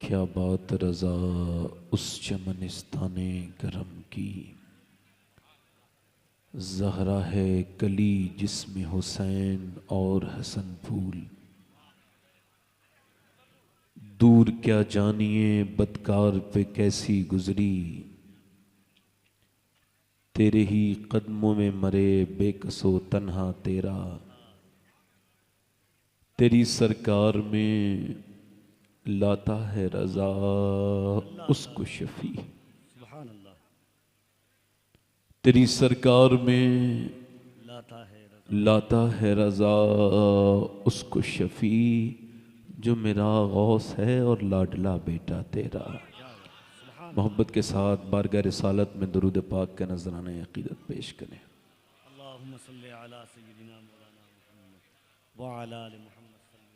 क्या बात रज़ा उस चमनिस्ताने गरम की, ज़हरा है कली जिसमें हुसैन और हसन फूल। दूर क्या जानिए बदकार पे कैसी गुजरी, तेरे ही कदमों में मरे बेकसो तन्हा तेरा। तेरी सरकार में लाता है रज़ा उसको शफी, तेरी सरकार में लाता है रज़ा उसको शफी, जो मेरा गौस है और लाडला बेटा तेरा। मोहब्बत के साथ बारगाह रिसालत में दुरूद पाक का नजराना अक़ीदत पेश करें।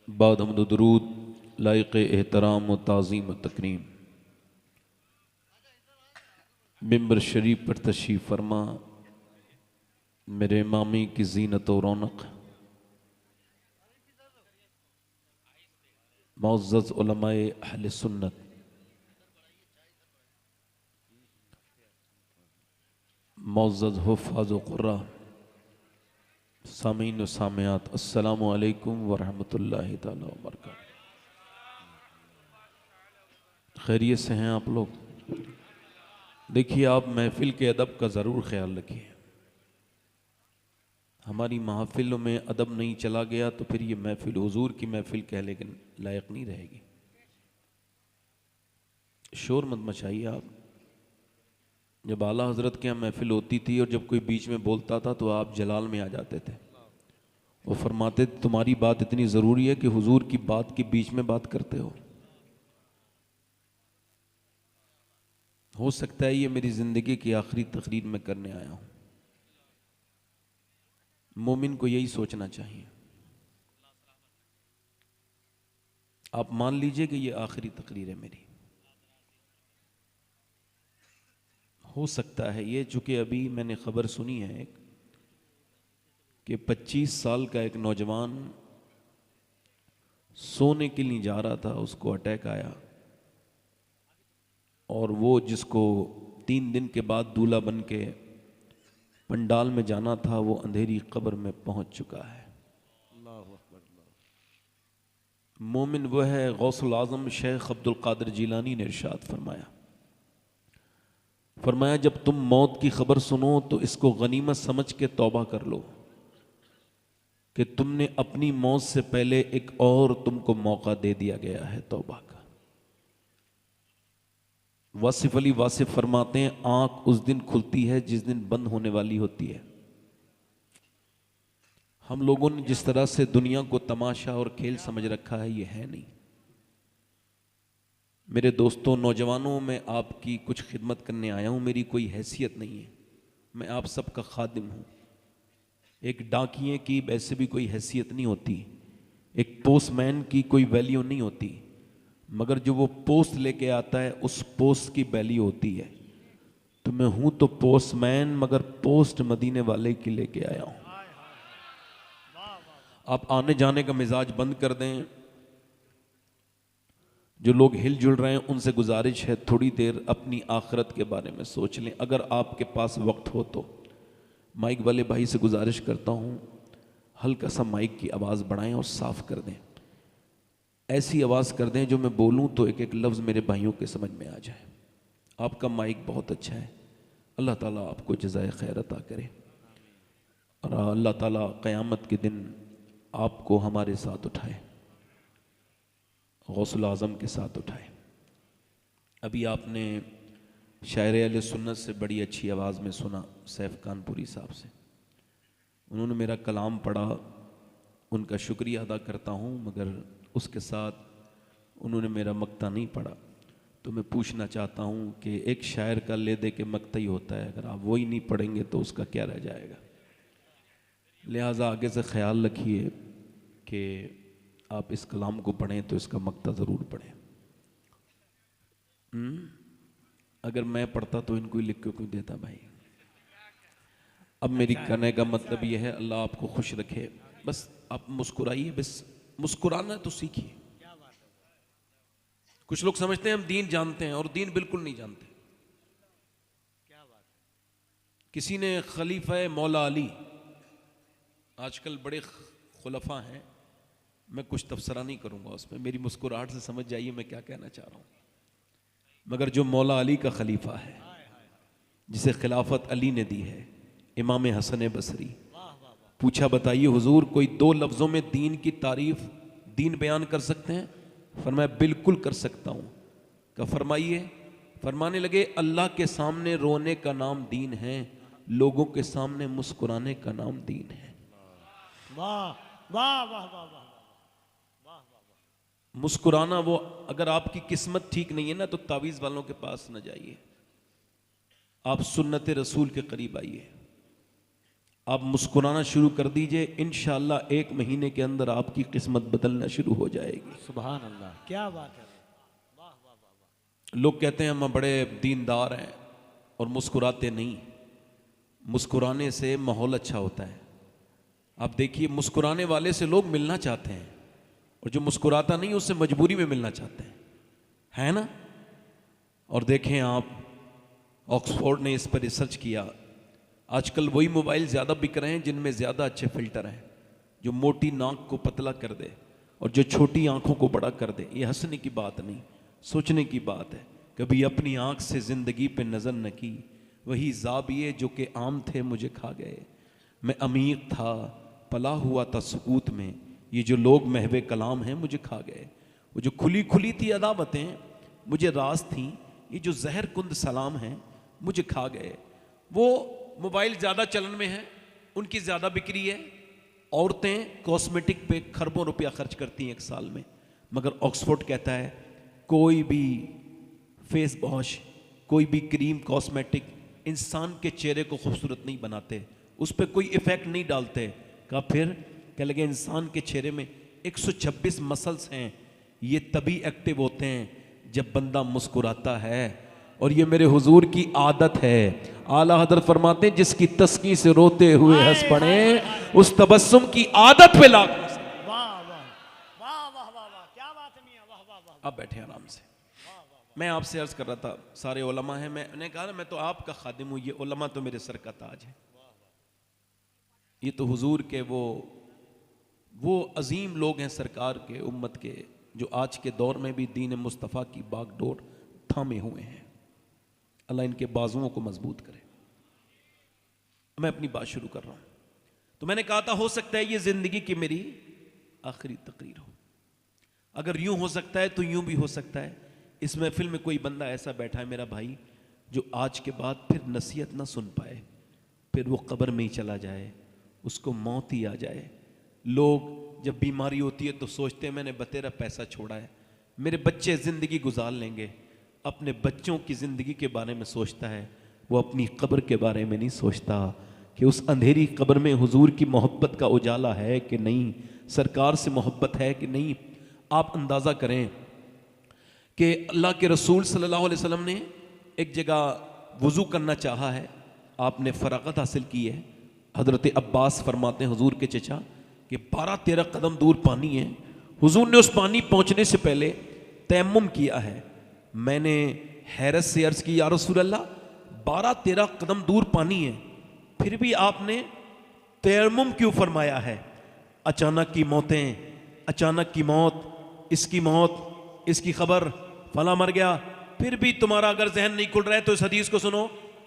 बाद हमद दुरूद लायक़ एहतराम व ताज़ीम व तकरीम मिंबर शरीफ पर तशरीफ़ फरमा मेरे इमामी की जीनत व रौनक मुअज़्ज़ज़ उलमाए अहले सुन्नत, मुअज़्ज़ज़ हुफ़्फ़ाज़ व क़ुर्रा, सामीन व सामियात, अस्सलामु अलैकुम व रहमतुल्लाहि तआला व बरकातहू। खैरियत से हैं आप लोग? देखिए, आप महफिल के अदब का ज़रूर ख्याल रखिए। हमारी महफिलों में अदब नहीं चला गया तो फिर ये महफिल हुजूर की महफिल कहने के लायक नहीं रहेगी। शोर मत मचाइए आप। जब आला हजरत के यहाँ महफिल होती थी और जब कोई बीच में बोलता था तो आप जलाल में आ जाते थे। वो फरमाते थे तुम्हारी बात इतनी ज़रूरी है कि हुजूर की बात के बीच में बात करते हो सकता है ये मेरी ज़िंदगी की आखिरी तकरीर में करने आया हूँ। मोमिन को यही सोचना चाहिए। आप मान लीजिए कि ये आखिरी तकरीर है मेरी। हो सकता है ये, चूंकि अभी मैंने खबर सुनी है कि 25 साल का एक नौजवान सोने के लिए जा रहा था, उसको अटैक आया और वो जिसको 3 दिन के बाद दूल्हा बन के पंडाल में जाना था वो अंधेरी कब्र में पहुंच चुका है। मोमिन वह है, गौसुल आज़म शेख अब्दुल कादिर जिलानी ने इरशाद फरमाया जब तुम मौत की खबर सुनो तो इसको गनीमत समझ के तौबा कर लो कि तुमने अपनी मौत से पहले एक और तुमको मौका दे दिया गया है तौबा का। वासिफ अली वासिफ फरमाते हैं आंख उस दिन खुलती है जिस दिन बंद होने वाली होती है। हम लोगों ने जिस तरह से दुनिया को तमाशा और खेल समझ रखा है ये है नहीं। मेरे दोस्तों, नौजवानों, मैं आपकी कुछ खिदमत करने आया हूं। मेरी कोई हैसियत नहीं है, मैं आप सबका खादिम हूं। एक डाकिये की वैसे भी कोई हैसियत नहीं होती, एक पोस्टमैन की कोई वैल्यू नहीं होती, मगर जो वो पोस्ट लेके आता है उस पोस्ट की वैल्यू होती है। तो मैं हूं तो पोस्टमैन, मगर पोस्ट मदीने वाले की लेके आया हूं। आप आने जाने का मिजाज बंद कर दें। जो लोग हिलजुल रहे हैं उनसे गुजारिश है थोड़ी देर अपनी आखिरत के बारे में सोच लें। अगर आपके पास वक्त हो तो माइक वाले भाई से गुजारिश करता हूं हल्का सा माइक की आवाज़ बढ़ाएं और साफ कर दें। ऐसी आवाज़ कर दें जो मैं बोलूं तो एक एक लफ्ज़ मेरे भाइयों के समझ में आ जाए। आपका माइक बहुत अच्छा है। अल्लाह ताला आपको जज़ाए खैर अता करे और अल्लाह ताला क़यामत के दिन आपको हमारे साथ उठाए, गौसुल आज़म के साथ उठाए। अभी आपने शायर अहले सुन्नत से बड़ी अच्छी आवाज़ में सुना, सैफ कानपुरी साहब से। उन्होंने मेरा कलाम पढ़ा, उनका शुक्रिया अदा करता हूँ, मगर उसके साथ उन्होंने मेरा मक्ता नहीं पढ़ा। तो मैं पूछना चाहता हूँ कि एक शायर का ले दे के मक्ता ही होता है, अगर आप वही नहीं पढ़ेंगे तो उसका क्या रह जाएगा। लिहाजा आगे से ख्याल रखिए कि आप इस कलाम को पढ़ें तो इसका मक्ता ज़रूर पढ़ें। अगर मैं पढ़ता तो इनको ही लिख के क्यों देता भाई। अब मेरी कहने का मतलब यह है अल्लाह आपको खुश रखे। बस आप मुस्कुराइए, बस मुस्कुराना तो सीखिए। कुछ लोग समझते हैं हम दीन जानते हैं और दीन बिल्कुल नहीं जानते। क्या बात है। किसी ने खलीफा मौला अली, आजकल बड़े खुलफा हैं, मैं कुछ तबसरा नहीं करूंगा उसमें, मेरी मुस्कुराहट से समझ जाइए मैं क्या कहना चाह रहा हूं। मगर जो मौला अली का खलीफा है, जिसे खिलाफत अली ने दी है, इमाम हसन बसरी, पूछा बताइए हुजूर कोई 2 लफ्ज़ों में दीन की तारीफ, दीन बयान कर सकते हैं? फरमाया बिल्कुल कर सकता हूँ। क्या फरमाइए? फरमाने लगे अल्लाह के सामने रोने का नाम दीन है, लोगों के सामने मुस्कुराने का नाम दीन है। वाह वाह वाह वाह वाह। मुस्कुराना, वो अगर आपकी किस्मत ठीक नहीं है ना तो तावीज़ वालों के पास न जाइए, आप सुन्नत रसूल के करीब आइए, आप मुस्कुराना शुरू कर दीजिए, इंशाअल्लाह 1 महीने के अंदर आपकी किस्मत बदलना शुरू हो जाएगी। सुभान अल्लाह, क्या बात है। वाह वाह वाह वाह। लोग कहते हैं हम बड़े दीनदार हैं और मुस्कुराते नहीं। मुस्कुराने से माहौल अच्छा होता है। आप देखिए मुस्कुराने वाले से लोग मिलना चाहते हैं और जो मुस्कुराता नहीं उससे मजबूरी में मिलना चाहते हैं, है ना। और देखें आप, ऑक्सफोर्ड ने इस पर रिसर्च किया, आजकल वही मोबाइल ज़्यादा बिक रहे हैं जिनमें ज़्यादा अच्छे फिल्टर हैं, जो मोटी नाक को पतला कर दे और जो छोटी आंखों को बड़ा कर दे। ये हंसने की बात नहीं, सोचने की बात है। कभी अपनी आंख से ज़िंदगी पे नज़र न की, वही ज़ाबिये जो कि आम थे मुझे खा गए। मैं अमीर था पला हुआ था सुकूत में, ये जो लोग महवे कलाम हैं मुझे खा गए। वो जो खुली खुली थी अदावतें मुझे राज थी, ये जो जहर कुंद सलाम हैं मुझे खा गए। वो मोबाइल ज़्यादा चलन में है, उनकी ज़्यादा बिक्री है। औरतें कॉस्मेटिक पे खरबों रुपया खर्च करती हैं 1 साल में, मगर ऑक्सफोर्ड कहता है कोई भी फेस वॉश, कोई भी क्रीम, कॉस्मेटिक इंसान के चेहरे को खूबसूरत नहीं बनाते, उस पर कोई इफेक्ट नहीं डालते। कहा फिर क्या लगे इंसान के चेहरे में 126 मसल्स हैं, ये तभी एक्टिव होते हैं जब बंदा मुस्कुराता है, और ये मेरे हुजूर की आदत है। आला हजरत फरमाते हैं जिसकी तस्की से रोते हुए हंस पड़े, उस तबस्सुम की आदत पे लाख। वाह वाह वाह वाह वाह वाह, क्या बात है मियां, वाह वाह वाह। आप बैठे आराम से। मैं आपसे अर्ज कर रहा था, सारे उलमा हैं, मैंने कहा ना मैं तो आपका खादिम हूँ, ये उलमा तो मेरे सर का ताज है। ये तो हुजूर के वो अजीम लोग हैं सरकार के, उम्मत के, जो आज के दौर में भी दीन मुस्तफ़ा की बागडोर थामे हुए हैं। अल्लाह इनके बाजुओं को मजबूत करे। मैं अपनी बात शुरू कर रहा हूं। तो मैंने कहा था हो सकता है ये जिंदगी की मेरी आखिरी तकरीर हो। अगर यूं हो सकता है तो यूं भी हो सकता है इस महफिल में कोई बंदा ऐसा बैठा है मेरा भाई, जो आज के बाद फिर नसीहत ना सुन पाए, फिर वो कब्र में ही चला जाए, उसको मौत ही आ जाए। लोग जब बीमारी होती है तो सोचते हैं मैंने बतेरा पैसा छोड़ा है, मेरे बच्चे ज़िंदगी गुजार लेंगे। अपने बच्चों की ज़िंदगी के बारे में सोचता है, वो अपनी कब्र के बारे में नहीं सोचता कि उस अंधेरी कब्र में हुजूर की मोहब्बत का उजाला है कि नहीं, सरकार से मोहब्बत है कि नहीं। आप अंदाज़ा करें कि अल्लाह के रसूल सल्लल्लाहु अलैहि वसल्लम ने एक जगह वज़ू करना चाहा है, आपने फ़रागत हासिल की है। हज़रत अब्बास फरमाते हैं हुजूर के चचा कि 12-13 कदम दूर पानी है। हुजूर ने उस पानी पहुंचने से पहले तयम्मुम किया है। मैंने हैरत से अर्ज़ की या रसूल अल्लाह 12-13 कदम दूर पानी है, फिर भी आपने तयम्मुम क्यों फरमाया है? अचानक की मौतें, अचानक की मौत, इसकी मौत, इसकी खबर, फला मर गया, फिर भी तुम्हारा अगर जहन नहीं खुल रहा है तो इस हदीस को सुनो।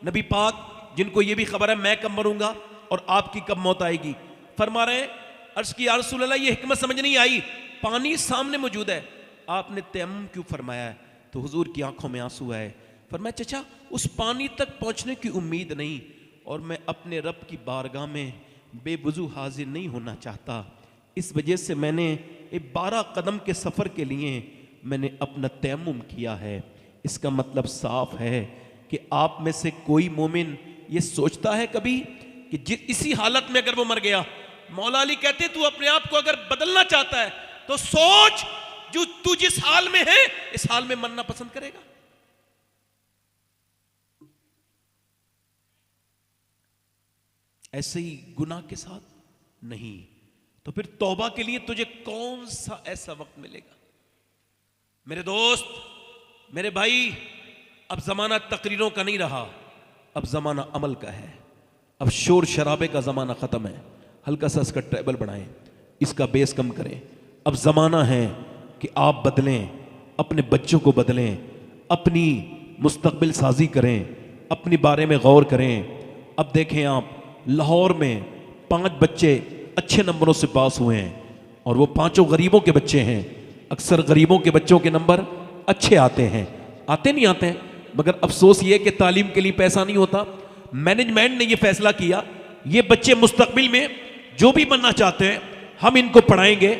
नबी पाक जिनको ये भी खबर है मैं कब मरूंगा और आपकी कब मौत आएगी, फरमा रहे हैं अर्ज़ की या रसूल अल्लाह ये हिकमत समझ नहीं आई, पानी सामने मौजूद है, आपने तयम्मुम क्यों फरमाया है? तो हुजूर की आंखों में आंसू आए। फरमाया चचा उस पानी तक पहुंचने की उम्मीद नहीं, और मैं अपने रब की बारगाह में बेवुजू हाजिर नहीं होना चाहता, इस वजह से मैंने 12 कदम के सफ़र के लिए मैंने अपना तयम्मुम किया है। इसका मतलब साफ है कि आप में से कोई मोमिन ये सोचता है कभी कि इसी हालत में अगर वो मर गया, मौला अली कहते तू अपने आप को अगर बदलना चाहता है तो सोच जो तू जिस हाल में है इस हाल में मरना पसंद करेगा? ऐसे ही गुनाह के साथ नहीं, तो फिर तौबा के लिए तुझे कौन सा ऐसा वक्त मिलेगा? मेरे दोस्त मेरे भाई अब जमाना तकरीरों का नहीं रहा, अब जमाना अमल का है। अब शोर शराबे का जमाना खत्म है। हल्का सा इसका ट्रेबल बढ़ाएं, इसका बेस कम करें। अब जमाना है कि आप बदलें, अपने बच्चों को बदलें, अपनी मुस्तकबिल साजी करें, अपने बारे में गौर करें। अब देखें आप, लाहौर में 5 बच्चे अच्छे नंबरों से पास हुए हैं और वो 5 गरीबों के बच्चे हैं। अक्सर गरीबों के बच्चों के नंबर अच्छे आते हैं, आते नहीं आते हैं, मगर अफसोस ये कि तालीम के लिए पैसा नहीं होता। मैनेजमेंट ने ये फैसला किया, ये बच्चे मुस्तकबिल में जो भी बनना चाहते हैं हम इनको पढ़ाएंगे।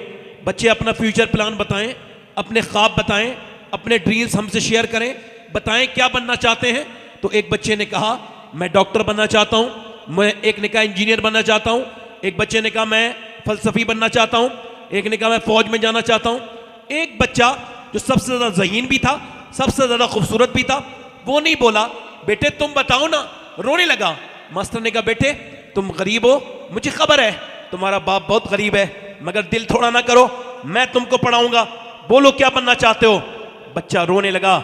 बच्चे अपना फ्यूचर प्लान बताएं, अपने ख्वाब बताएं, अपने ड्रीम्स हमसे शेयर करें, बताएं क्या बनना चाहते हैं। तो एक बच्चे ने कहा मैं डॉक्टर बनना चाहता हूं, एक ने कहा इंजीनियर बनना चाहता हूं, एक बच्चे ने कहा मैं फलसफी बनना चाहता हूं, एक ने कहा मैं फौज में जाना चाहता हूं। एक बच्चा जो सबसे ज्यादा ज़हीन भी था, सबसे ज्यादा खूबसूरत भी था, वो नहीं बोला बेटे तुम बताओ ना, रोने लगा। मास्टर ने कहा बेटे तुम गरीब हो, मुझे खबर है तुम्हारा बाप बहुत गरीब है, मगर दिल थोड़ा ना करो, मैं तुमको पढ़ाऊंगा, बोलो क्या बनना चाहते हो। बच्चा रोने लगा,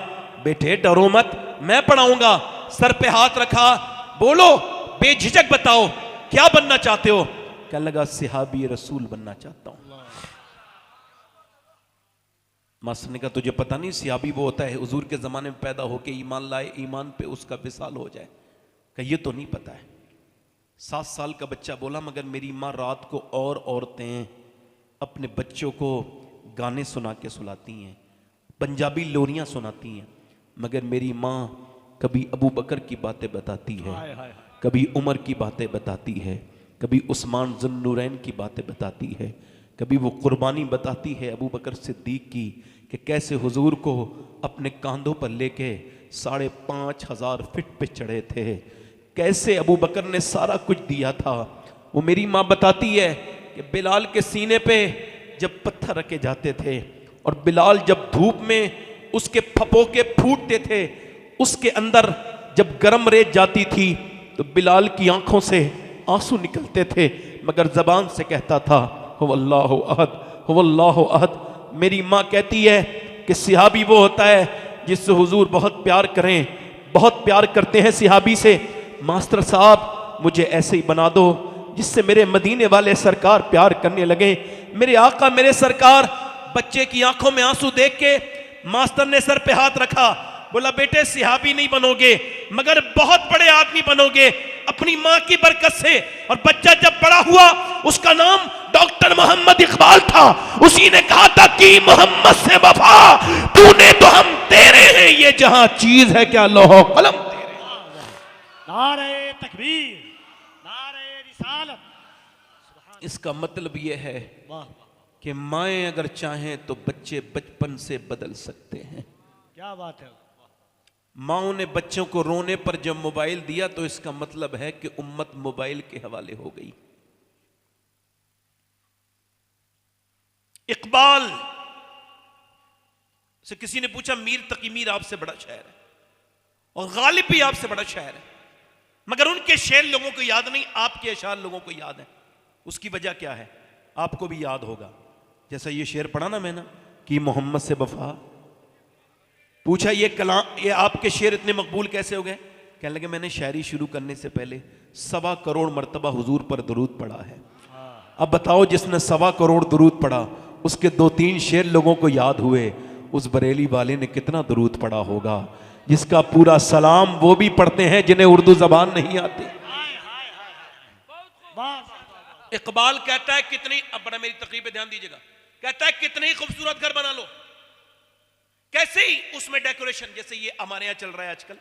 बेटे डरो मत, मैं पढ़ाऊंगा। सर पे हाथ रखा, बोलो बेझिझक बताओ क्या बनना चाहते हो। कहने लगा सिहाबी रसूल बनना चाहता हूं। मास्टर ने कहा तुझे पता नहीं सिहाबी वो होता है हुजूर के जमाने में पैदा होके ईमान लाए, ईमान पे उसका विसाल हो जाए। कहा ये तो नहीं पता है। 7 साल का बच्चा बोला मगर मेरी माँ रात को और औरतें अपने बच्चों को गाने सुना के सुलाती हैं, पंजाबी लोरियां सुनाती हैं, मगर मेरी माँ कभी अबू बकर की बातें बताती है, कभी उमर की बातें बताती है, कभी उस्मान ज़ुन्नुरैन की बातें बताती है, कभी वो कुर्बानी बताती है अबू बकर सिद्दीक की कि कैसे हुजूर को अपने कांधों पर लेके 5,500 फीट पे चढ़े थे, कैसे अबू बकर ने सारा कुछ दिया था। वो मेरी माँ बताती है कि बिलाल के सीने पे जब पत्थर रखे जाते थे और बिलाल जब धूप में उसके फपोके फूटते थे, उसके अंदर जब गर्म रेत जाती थी तो बिलाल की आंखों से आंसू निकलते थे, मगर जबान से कहता था हुवल्लाहु अहद, हुवल्लाहु अहद। मेरी माँ कहती है कि सिहाबी वो होता है जिससे हुजूर बहुत प्यार करें, बहुत प्यार करते हैं सिहाबी से। मास्टर साहब मुझे ऐसे ही बना दो जिससे मेरे मदीने वाले सरकार प्यार करने लगे, मेरे आका मेरे सरकार। बच्चे की आंखों में आंसू देख के मास्टर ने सर पे हाथ रखा, बोला बेटे सिहाबी नहीं बनोगे मगर बहुत बड़े आदमी बनोगे अपनी माँ की बरकत से। और बच्चा जब बड़ा हुआ उसका नाम डॉक्टर मोहम्मद इकबाल था। उसी ने कहा था कि मोहम्मद से वफा तूने तो हम तेरे हैं, ये जहां चीज है क्या लोहो कलम तेरे। नारे तकबीर, नारे रिसालत। इसका मतलब यह है वाह कि माएँ अगर चाहें तो बच्चे बचपन से बदल सकते हैं। क्या बात है। माओ ने बच्चों को रोने पर जब मोबाइल दिया तो इसका मतलब है कि उम्मत मोबाइल के हवाले हो गई। इकबाल से किसी ने पूछा मीर तकी मीर आपसे बड़ा शायर है और गालिब भी आपसे बड़ा शायर है, मगर उनके शेर लोगों को याद नहीं, आपके अशार लोगों को याद है। उसकी वजह क्या है आपको भी याद होगा। जैसा ये शेर पढ़ा ना मैंने कि मोहम्मद से वफा, पूछा ये कलाम ये आपके शेर इतने मकबूल कैसे हो गए। कहने लगे मैंने शायरी शुरू करने से पहले 1.25 करोड़ मरतबा हुजूर पर दुरूद पढ़ा है। अब बताओ जिसने 1.25 करोड़ दुरूद पढ़ा उसके 2-3 शेर लोगों को याद हुए, उस बरेली वाले ने कितना दुरूद पढ़ा होगा जिसका पूरा सलाम वो भी पढ़ते हैं जिन्हें उर्दू जबान नहीं आती। इकबाल कहता है कितनी, अब बड़ा मेरी तकरीब पे ध्यान दीजिएगा, कहता है कितने ही खूबसूरत घर बना लो, कैसे ही उसमें डेकोरेशन, जैसे ये हमारे यहाँ चल रहा है आजकल,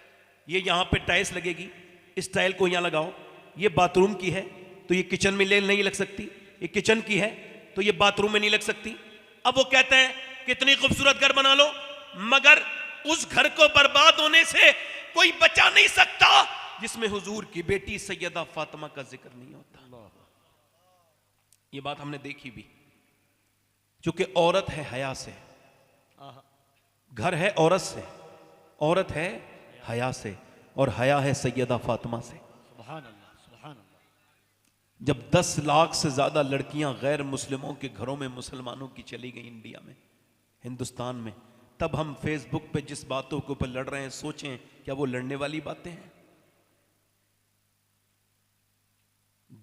ये यहाँ पे टाइल्स लगेगी, इस टाइल को यहाँ लगाओ, ये बाथरूम की है तो ये किचन में नहीं लग सकती, ये किचन की है तो ये बाथरूम में नहीं लग सकती। अब वो कहते हैं कितनी खूबसूरत घर बना लो, मगर उस घर को बर्बाद होने से कोई बचा नहीं सकता जिसमें हुजूर की बेटी सैयदा फातिमा का जिक्र नहीं होता। ये बात हमने देखी भी, चूंकि औरत है हया से, घर है औरत से, औरत है हया से, और हया है सैयदा फातिमा से। सुभान अल्लाह, सुभान अल्लाह। जब 10 लाख से ज्यादा लड़कियां गैर मुस्लिमों के घरों में मुसलमानों की चली गई इंडिया में, हिंदुस्तान में, तब हम फेसबुक पे जिस बातों के ऊपर लड़ रहे हैं सोचें क्या वो लड़ने वाली बातें हैं?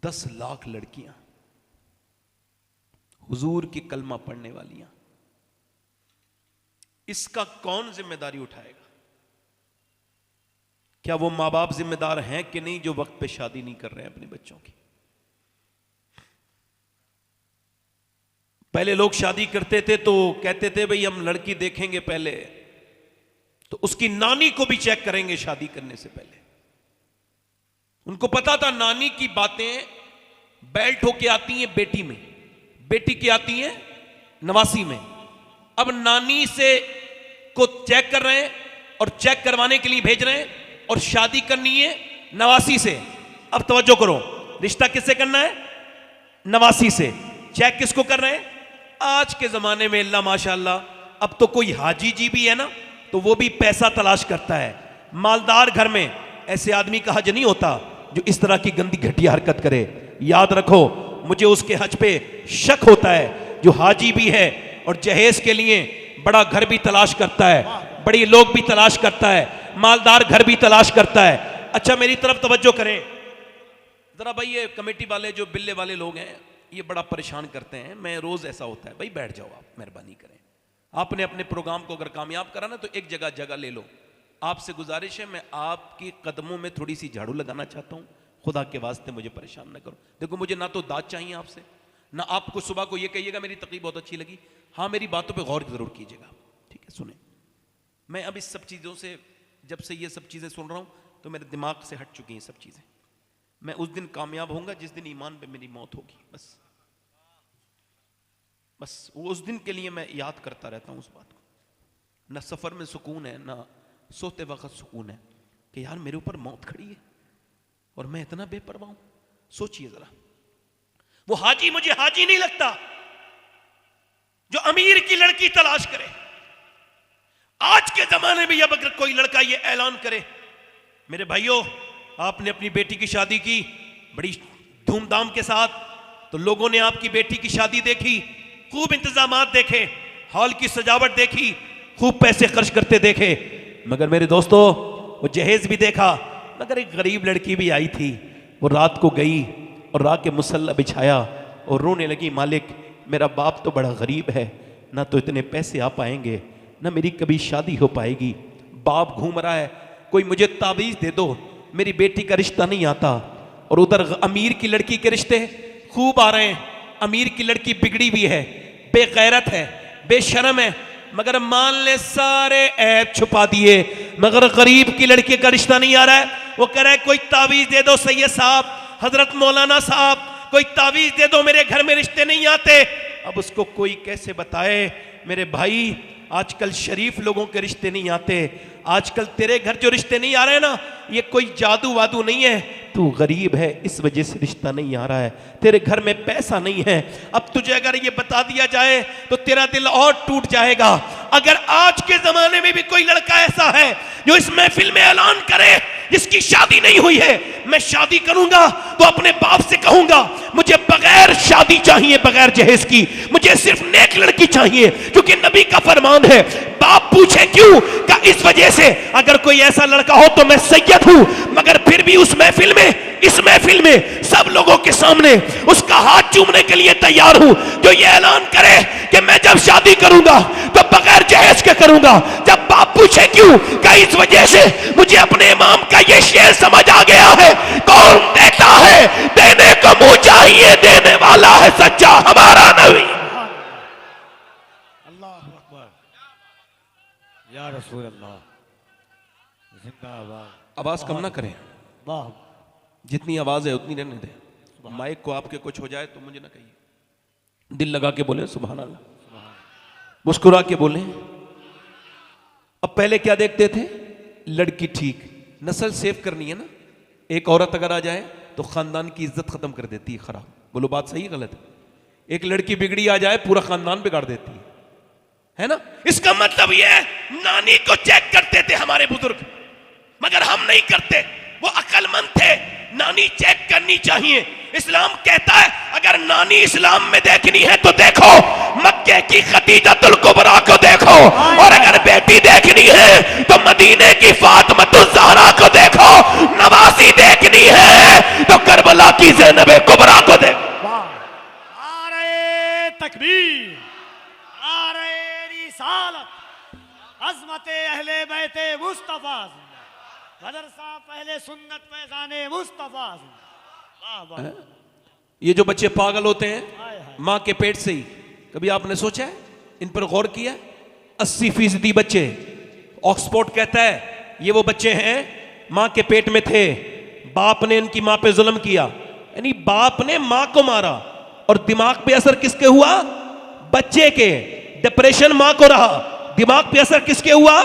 10 लाख लड़कियां हुजूर की कलमा पढ़ने वालियां, इसका कौन जिम्मेदारी उठाएगा? क्या वो मां बाप जिम्मेदार हैं कि नहीं जो वक्त पे शादी नहीं कर रहे हैं अपने बच्चों की? पहले लोग शादी करते थे तो कहते थे भाई हम लड़की देखेंगे पहले तो उसकी नानी को भी चेक करेंगे शादी करने से पहले। उनको पता था नानी की बातें बेल्ट होके आती हैं बेटी में, बेटी की आती हैं नवासी में। अब नानी से को चेक कर रहे हैं और चेक करवाने के लिए भेज रहे हैं और शादी करनी है नवासी से। अब तवज्जो करो, रिश्ता किससे करना है? नवासी से। चेक किसको कर रहे हैं? आज के जमाने में अल्लाह माशाअल्लाह, अब तो कोई हाजी जी भी है ना तो वो भी पैसा तलाश करता है। मालदार घर में ऐसे आदमी का हज नहीं होता जो इस तरह की गंदी घटिया हरकत करे। याद रखो, मुझे उसके हज पे शक होता है जो हाजी भी है और जहेज के लिए बड़ा घर भी तलाश करता है, बड़ी लोग भी तलाश करता है, मालदार घर भी तलाश करता है। अच्छा मेरी तरफ तवज्जो करें जरा भाई, ये कमेटी वाले जो बिल्ले वाले लोग हैं ये बड़ा परेशान करते हैं। मैं रोज ऐसा होता है भाई, बैठ जाओ आप, मेहरबानी करें। आपने अपने प्रोग्राम को अगर कामयाब करा ना तो एक जगह ले लो। आपसे गुजारिश है, मैं आपके कदमों में थोड़ी सी झाड़ू लगाना चाहता हूं, खुदा के वास्ते मुझे परेशान ना करो। देखो मुझे ना तो दाद चाहिए आपसे, ना आपको सुबह को ये कहिएगा मेरी तकरीर बहुत अच्छी लगी। हाँ मेरी बातों पे गौर जरूर कीजिएगा, ठीक है? सुने, मैं अब इस सब चीज़ों से, जब से ये सब चीज़ें सुन रहा हूँ तो मेरे दिमाग से हट चुकी हैं सब चीज़ें। मैं उस दिन कामयाब होऊंगा जिस दिन ईमान पे मेरी मौत होगी। बस उस दिन के लिए मैं याद करता रहता हूँ उस बात को। ना सफ़र में सुकून है, ना सोते वक्त सुकून है कि यार मेरे ऊपर मौत खड़ी है और मैं इतना बेपरवाह हूँ। सोचिए जरा, वो हाजी मुझे हाजी नहीं लगता जो अमीर की लड़की तलाश करे। आज के जमाने में अब अगर कोई लड़का ये ऐलान करे, मेरे भाइयों आपने अपनी बेटी की शादी की बड़ी धूमधाम के साथ, तो लोगों ने आपकी बेटी की शादी देखी, खूब इंतजामात देखे, हॉल की सजावट देखी, खूब पैसे खर्च करते देखे, मगर मेरे दोस्तों वो जहेज भी देखा। मगर एक गरीब लड़की भी आई थी, वो रात को गई और रात के मुसल्ला बिछाया और रोने लगी, मालिक मेरा बाप तो बड़ा गरीब है, ना तो इतने पैसे आ पाएंगे, ना मेरी कभी शादी हो पाएगी। बाप घूम रहा है, कोई मुझे ताबीज़ दे दो, मेरी बेटी का रिश्ता नहीं आता। और उधर अमीर की लड़की के रिश्ते खूब आ रहे हैं। अमीर की लड़की बिगड़ी भी है, बेगैरत है, बेशर्म है, मगर मान ले सारे ऐब छुपा दिए। मगर गरीब की लड़की का रिश्ता नहीं आ रहा है, वो कह रहा है कोई ताबीज़ दे दो सैयद साहब, हजरत मौलाना साहब, कोई ताबीज़ दे दो, मेरे घर में रिश्ते नहीं आते। अब उसको कोई कैसे बताए मेरे भाई, आजकल शरीफ लोगों के रिश्ते नहीं आते। आजकल तेरे घर जो रिश्ते नहीं आ रहे हैं ना, ये कोई जादू वादू नहीं है, तू गरीब है इस वजह से रिश्ता नहीं आ रहा है, तेरे घर में पैसा नहीं है। अब तुझे अगर ये बता दिया जाए तो तेरा दिल और टूट जाएगा। अगर आज के जमाने में भी कोई लड़का ऐसा है जो इस महफिल में ऐलान करे जिसकी शादी नहीं हुई है, मैं शादी करूंगा तो अपने बाप से कहूंगा मुझे बगैर शादी चाहिए, बगैर जहेज की, मुझे सिर्फ नेक लड़की चाहिए, क्योंकि नबी का फरमान है। बाप पूछे क्यों? का इस वजह से अगर कोई ऐसा लड़का हो तो मैं सैयद हूं, मगर फिर भी उस महफिल में, इस महफिल में सब लोगों के सामने उसका हाथ चूमने के लिए तैयार हूं जो ये ऐलान करे कि मैं जब शादी करूंगा तो बगैर जहेज के करूंगा। जब बाप पूछे क्यों? का इस वजह से मुझे अपने इमाम का ये शेर समझ आ गया है, कौन देता है देने को मुंह चाहिए, देने वाला है सच्चा हमारा नबी। अल्लाह अकबर, या रसूल अल्लाह, जिंदाबाद। आवाज कम ना करें, वाह, जितनी आवाज है उतनी रहने दें। माइक को आपके कुछ हो जाए तो मुझे ना कहिए, दिल लगा के बोले सुभान अल्लाह, मुस्कुरा के बोले। अब पहले क्या देखते थे? लड़की ठीक, नस्ल सेव करनी है ना। एक औरत अगर आ जाए तो खानदान की इज्जत खत्म कर देती है, खराब। बोलो बात सही गलत है? एक लड़की बिगड़ी आ जाए पूरा खानदान बिगाड़ देती है ना। इसका मतलब यह है नानी को चेक करते थे हमारे बुजुर्ग, मगर हम नहीं करते। वो अक्लमंद थे, नानी चेक करनी चाहिए। इस्लाम कहता है अगर नानी इस्लाम में देखनी है तो देखो मक्के की खदीजतुल कुबरा को देखो, और अगर बेटी देखनी है तो मदीने की फातिमतुल ज़हरा को देखो, नवासी देखनी है तो करबला की ज़ैनब कुबरा को देखो। नारे तकबीर, नारे रिसालत, अज़मते अहले बैते मुस्तफा, मदरसा पहले सुन्नत फैज़ाने मुस्तफा। वाह वाह। ये जो बच्चे पागल होते हैं हाय हाय। मां के पेट से ही, कभी आपने सोचा है, इन पर गौर किया? 80% बच्चे, ऑक्सफोर्ड कहता है ये वो बच्चे हैं मां के पेट में थे, बाप ने इनकी मां पे जुल्म किया, यानी बाप ने मां को मारा, और दिमाग पे असर किसके हुआ? बच्चे के। डिप्रेशन मां को रहा, दिमाग पे असर किसके हुआ?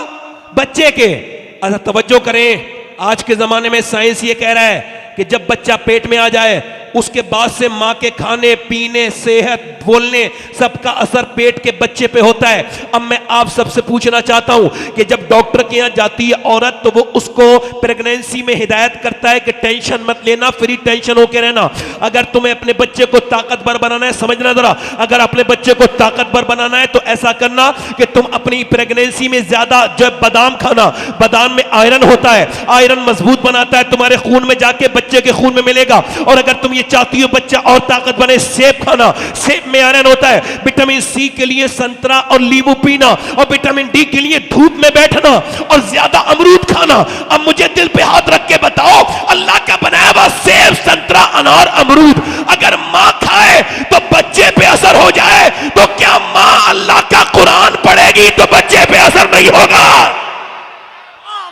बच्चे के। अच्छा तवज्जो करें, आज के जमाने में साइंस ये कह रहा है कि जब बच्चा पेट में आ जाए उसके बाद से मां के खाने पीने, सेहत, बोलने, सबका असर पेट के बच्चे पे होता है। अब मैं आप सबसे पूछना चाहता हूं कि जब डॉक्टर के यहां जाती है औरत तो वो उसको प्रेगनेंसी में हिदायत करता है कि टेंशन मत लेना, फ्री टेंशन होके रहना। अगर तुम्हें अपने बच्चे को ताकतवर बनाना है, समझना जरा, अगर अपने बच्चे को ताकतवर बनाना है तो ऐसा करना कि तुम अपनी प्रेगनेंसी में ज्यादा जब बादाम खाना, बादाम में आयरन होता है, आयरन मजबूत बनाता है, तुम्हारे खून में जाके बच्चे के खून में मिलेगा। और अगर तुम चाहती हो बच्चा और ताकत बने, सेब खाना, सेब में आयरन होता है। विटामिन सी के लिए संतरा और नींबू पीना, और विटामिन डी के लिए धूप में बैठना और ज्यादा अमरूद खाना। अब मुझे दिल पे हाथ रख के बताओ, अल्लाह का बनाया हुआ सेब, संतरा, अनार, अमरूद अगर मां खाए तो बच्चे पे असर हो जाए, तो क्या मां अल्लाह का कुरान पढ़ेगी तो बच्चे पे असर नहीं होगा?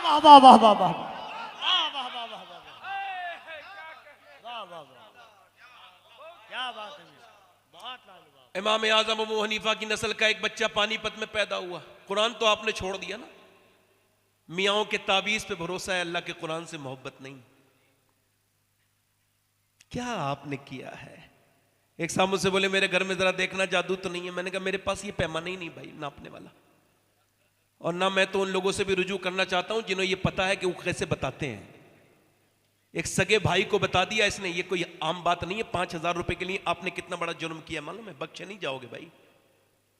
वाह वाह वाह वाह वाह। इमाम आज़म अबू हनीफा की नस्ल का एक बच्चा पानीपत में पैदा हुआ। कुरान तो आपने छोड़ दिया ना, मियाओं के ताबीज पे भरोसा है, अल्लाह के कुरान से मोहब्बत नहीं। क्या आपने किया है? एक साहब मुझसे बोले मेरे घर में जरा देखना जादू तो नहीं है। मैंने कहा मेरे पास ये पैमाना ही नहीं भाई नापने वाला, और ना मैं तो उन लोगों से भी रुजू करना चाहता हूं जिन्हें ये पता है कि वो कैसे बताते हैं। एक सगे भाई को बता दिया इसने, ये कोई आम बात नहीं है। 5,000 रुपए के लिए आपने कितना बड़ा जुर्म किया मालूम है? बख्शे नहीं जाओगे भाई।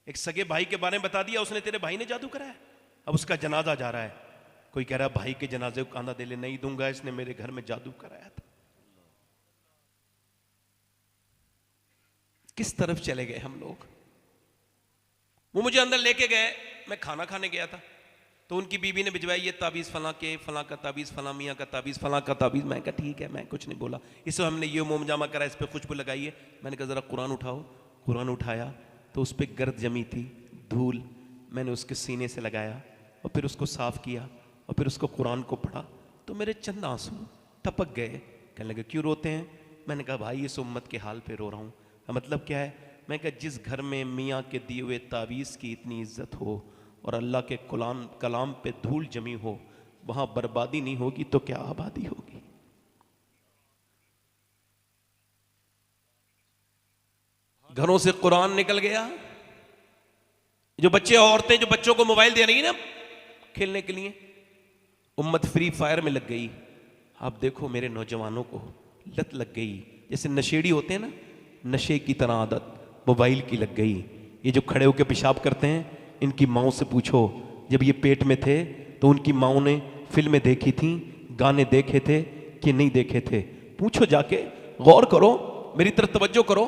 एक सगे भाई के बारे में बता दिया उसने, तेरे भाई ने जादू कराया। अब उसका जनाजा जा रहा है, कोई कह रहा है भाई के जनाजे को कांधा दे ले, नहीं दूंगा, इसने मेरे घर में जादू कराया था। किस तरफ चले गए हम लोग? वो मुझे अंदर लेके गए, मैं खाना खाने गया था तो उनकी बीबी ने भिजवाई ये ताबीज़ फलां के, फलां का ताबीज़, फलां मियाँ का ताबीज़, फलां का ताबीज़। मैं कहा ठीक है, मैं कुछ नहीं बोला। इससे हमने ये मोम जामा करा, इस पर खुशबू लगाई है। मैंने कहा ज़रा कुरान उठाओ। कुरान उठाया तो उस पर गर्द जमी थी, धूल। मैंने उसके सीने से लगाया और फिर उसको साफ़ किया और फिर उसको कुरान को पढ़ा तो मेरे चंद आंसू टपक गए। कहने लगे क्यों रोते हैं? मैंने कहा भाई इस उम्मत के हाल पे रो रहा हूँ। मतलब क्या है? मैं कहा जिस घर में मियाँ के दिए हुए ताबीज़ की इतनी इज्जत हो और अल्लाह के कलाम पे धूल जमी हो, वहां बर्बादी नहीं होगी तो क्या आबादी होगी? घरों से कुरान निकल गया। जो बच्चे औरतें जो बच्चों को मोबाइल दे रही है ना खेलने के लिए, उम्मत फ्री फायर में लग गई। आप देखो मेरे नौजवानों को लत लग गई, जैसे नशेड़ी होते हैं ना, नशे की तरह आदत मोबाइल की लग गई। ये जो खड़े होकर पेशाब करते हैं, इनकी माओं से पूछो जब ये पेट में थे तो उनकी माओं ने फिल्में देखी थी, गाने देखे थे कि नहीं देखे थे? पूछो जाके, गौर करो, मेरी तरफ तवज्जो करो।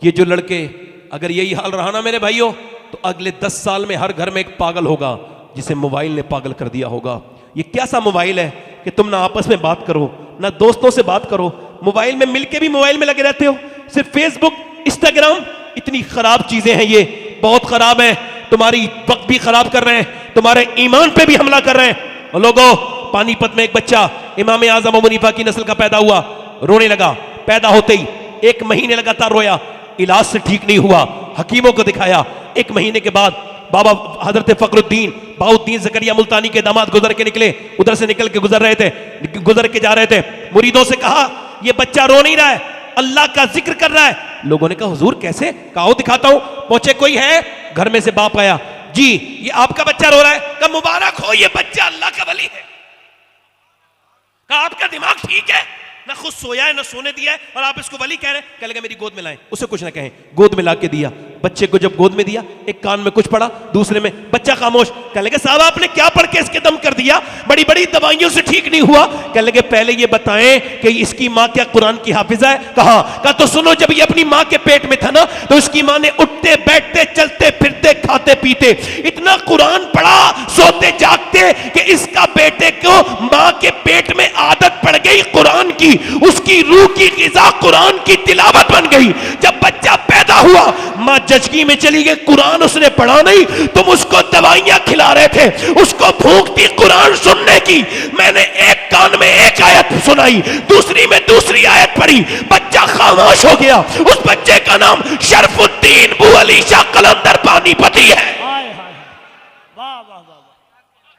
ये जो लड़के, अगर यही हाल रहा ना मेरे भाइयों, तो अगले 10 साल में हर घर में एक पागल होगा जिसे मोबाइल ने पागल कर दिया होगा। ये कैसा मोबाइल है कि तुम ना आपस में बात करो, ना दोस्तों से बात करो, मोबाइल में मिलके भी मोबाइल में लगे रहते हो। सिर्फ फेसबुक, इंस्टाग्राम, इतनी खराब चीजें हैं, ये बहुत खराब है। तुम्हारी वक्त भी खराब कर रहे हैं, तुम्हारे ईमान पे भी हमला कर रहे हैं। और लोगों, पानीपत में एक बच्चा इमाम आज़म अबू हनीफा की नस्ल का पैदा हुआ, रोने लगा। पैदा होते ही 1 महीने लगातार रोया, इलाज से ठीक नहीं हुआ, हकीमों को दिखाया। 1 महीने के बाद बाबा हजरत फखरुद्दीन बाउद्दीन ज़करिया मुल्तानी के दामाद गुजर के निकले, उधर से निकल के गुजर के जा रहे थे। मुरीदों से कहा यह बच्चा रो नहीं रहा है, अल्लाह का जिक्र कर रहा है। लोगों ने कहा हुजूर कैसे? कहा दिखाता हूं। पहुंचे, कोई है? घर में से बाप आया, जी ये आपका बच्चा रो रहा है। कहा मुबारक हो, ये बच्चा अल्लाह का वली है। कहा आपका दिमाग ठीक है, ना खुद सोया है ना सोने दिया है, और आप इसको वली कह रहे हैं। कह लगे मेरी गोद में लाएं। उसे कुछ ना कहें, गोद में ला के दिया। बच्चे को जब गोद में दिया, एक कान में कुछ पढ़ा, दूसरे में बच्चा खामोश। कह लगे साहब आपने क्या पढ़ के इसके दम कर दिया, बड़ी बड़ी दवाइयों से ठीक नहीं हुआ। कह लगे पहले ये बताएं कि इसकी माँ क्या कुरान की हाफिजा है? कहा तो सुनो, जब ये अपनी माँ के पेट में था ना, तो इसकी माँ ने उठते बैठते चलते फिरते खाते पीते इतना कुरान पढ़ा, सोते जागते, कि इसका बेटे को माँ के पेट में आदत पड़ गई कुरान की, उसकी रूह की ग़िज़ा कुरान की तिलावत बन गई। जब बच्चा पैदा हुआ, माँ जजगी में चली गई, कुरान उसने पढ़ा नहीं, तुम उसको दवाइयां खिला रहे थे, उसको भूख थी कुरान सुनने की। मैंने एक कान में एक आयत सुनाई, दूसरी में दूसरी आयत पढ़ी, बच्चा खामोश हो गया। उस बच्चे का नाम शरफुद्दीन बू अली शाह कलंदर पानीपती है। हाय हाय, वाह वाह वाह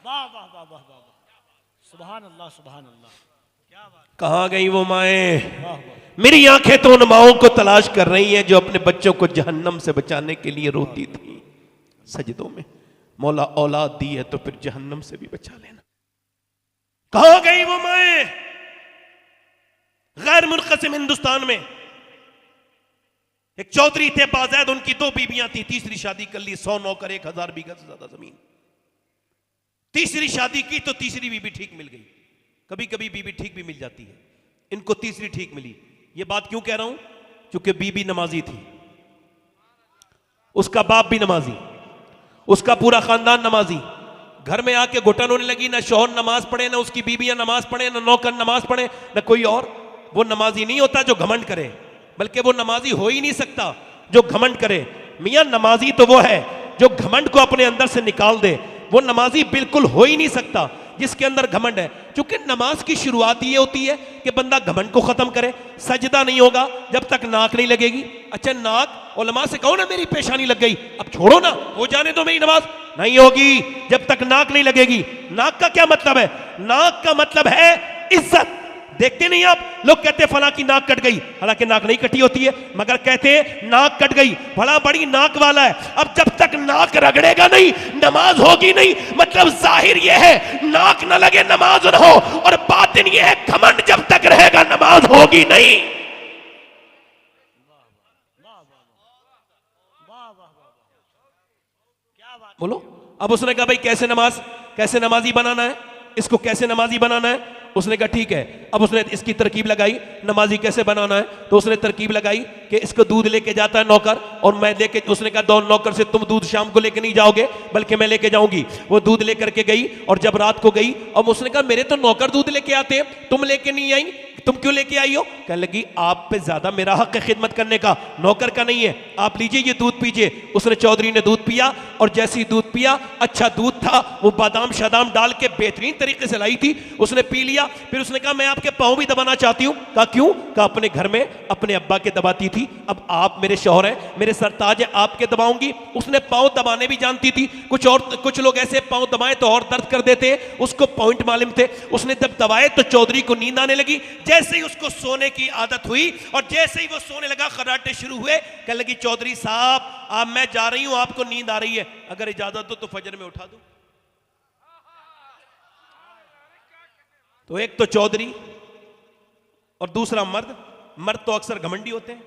वाह वाह वाह वाह वाह वाह, सुभान अल्लाह सुभान अल्लाह, क्या बात। कहां गई वो माएं? वाह वाह, मेरी आंखें तो उन माओं को तलाश कर रही हैं जो अपने बच्चों को जहन्नम से बचाने के लिए रोती थी सजदों में। मौला औलाद दी है तो फिर जहन्नम से भी बचा लेना। कहां गई वो माएं? गैर मुनक़सिम हिंदुस्तान में एक चौधरी थे बाज़ैद, उनकी 2 बीबियां थी, तीसरी शादी कर ली, 100 नौकर, 1000 बीघा से ज्यादा जमीन। तीसरी शादी की तो तीसरी बीबी ठीक मिल गई। कभी कभी बीबी ठीक भी मिल जाती है, इनको तीसरी ठीक मिली। ये बात क्यों कह रहा हूं? क्योंकि बीबी नमाजी थी, उसका बाप भी नमाजी, उसका पूरा खानदान नमाजी। घर में आके घुटन होने लगी, ना शौहर नमाज पढ़े, ना उसकी बीबियां नमाज पढ़े, ना नौकर नमाज पढ़े, ना कोई और। वो नमाजी नहीं होता जो घमंड करे, बल्कि वो नमाजी हो ही नहीं सकता जो घमंड करे। मियां नमाजी तो वो है जो घमंड को अपने अंदर से निकाल दे। वो नमाजी बिल्कुल हो ही नहीं सकता जिसके अंदर घमंड है। क्योंकि नमाज की शुरुआत ये होती है कि बंदा घमंड को खत्म करे। सजदा नहीं होगा जब तक नाक नहीं लगेगी। अच्छा, नाक, उलमा से कहो ना मेरी पेशानी लग गई, अब छोड़ो ना, हो जाने दो, मेरी नमाज नहीं होगी जब तक नाक नहीं लगेगी। नाक का क्या मतलब है? नाक का मतलब है इज्जत। देखते नहीं आप, लोग कहते हैं फलां की नाक कट गई, हालांकि नाक नहीं कटी होती है, मगर कहते हैं नाक कट गई, बड़ा बड़ी नाक वाला है। अब जब तक नाक रगड़ेगा नहीं, नमाज होगी नहीं। मतलब जाहिर यह है नाक न लगे नमाज न हो, और बातिन यह है घमंड जब तक रहेगा नमाज होगी नहीं। क्या बात। बोलो। अब उसने कहा भाई कैसे नमाजी बनाना है, इसको कैसे नमाजी बनाना है? उसने कहा ठीक है। अब उसने इसकी तरकीब लगाई, नमाजी कैसे बनाना है? तो उसने तरकीब लगाई कि इसको दूध लेके जाता है नौकर, और मैं लेके, उसने कहा 2 नौकर से तुम दूध शाम को लेके नहीं जाओगे, बल्कि मैं लेके जाऊंगी। वो दूध लेकर के गई, और जब रात को गई, अब उसने कहा मेरे तो नौकर दूध लेके आते हैं, तुम लेके नहीं आई, तुम क्यों लेके आई हो? कहने लगी आप पे ज्यादा मेरा हक है खिदमत करने का, नौकर का नहीं है। आप लीजिए ये दूध पीजिए। उसने, चौधरी ने दूध पिया, और जैसे ही दूध पिया, अच्छा दूध था, वो बादाम शादाम डाल के बेहतरीन तरीके से लाई थी, उसने पी लिया। फिर उसने कहा मैं आपके पांव भी दबाना चाहती हूं। कहा क्यों? कहा अपने घर में अपने अब्बा के दबाती थी, अब आप मेरे शौहर हैं, मेरे सरताज है, आपके दबाऊंगी। उसने पांव दबाने भी जानती थी। कुछ लोग ऐसे पांव दबाए तो और दर्द कर देते, उसको पॉइंट मालूम थे। उसने जब दबाए तो चौधरी को नींद आने लगी। जैसे ही उसको सोने की आदत हुई, और जैसे ही वो सोने लगा, खर्राटे शुरू हुए। कहने लगी चौधरी साहब अब मैं जा रही हूं, आपको नींद आ रही है, अगर इजाजत हो तो फजर में उठा दूं। तो एक तो चौधरी और दूसरा मर्द। मर्द तो अक्सर घमंडी होते हैं,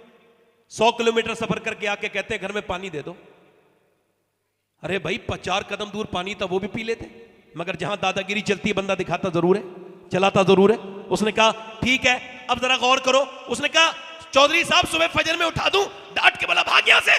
100 किलोमीटर सफर करके आके कहते हैं घर में पानी दे दो। अरे भाई 4 कदम दूर पानी था, वो भी पी लेते। मगर जहां दादागिरी चलती है बंदा दिखाता जरूर है, चलाता जरूर है। उसने कहा ठीक है, अब जरा गौर करो। उसने कहा चौधरी साहब सुबह फजर में उठा दूं? डांट के बोला भाग यहां से,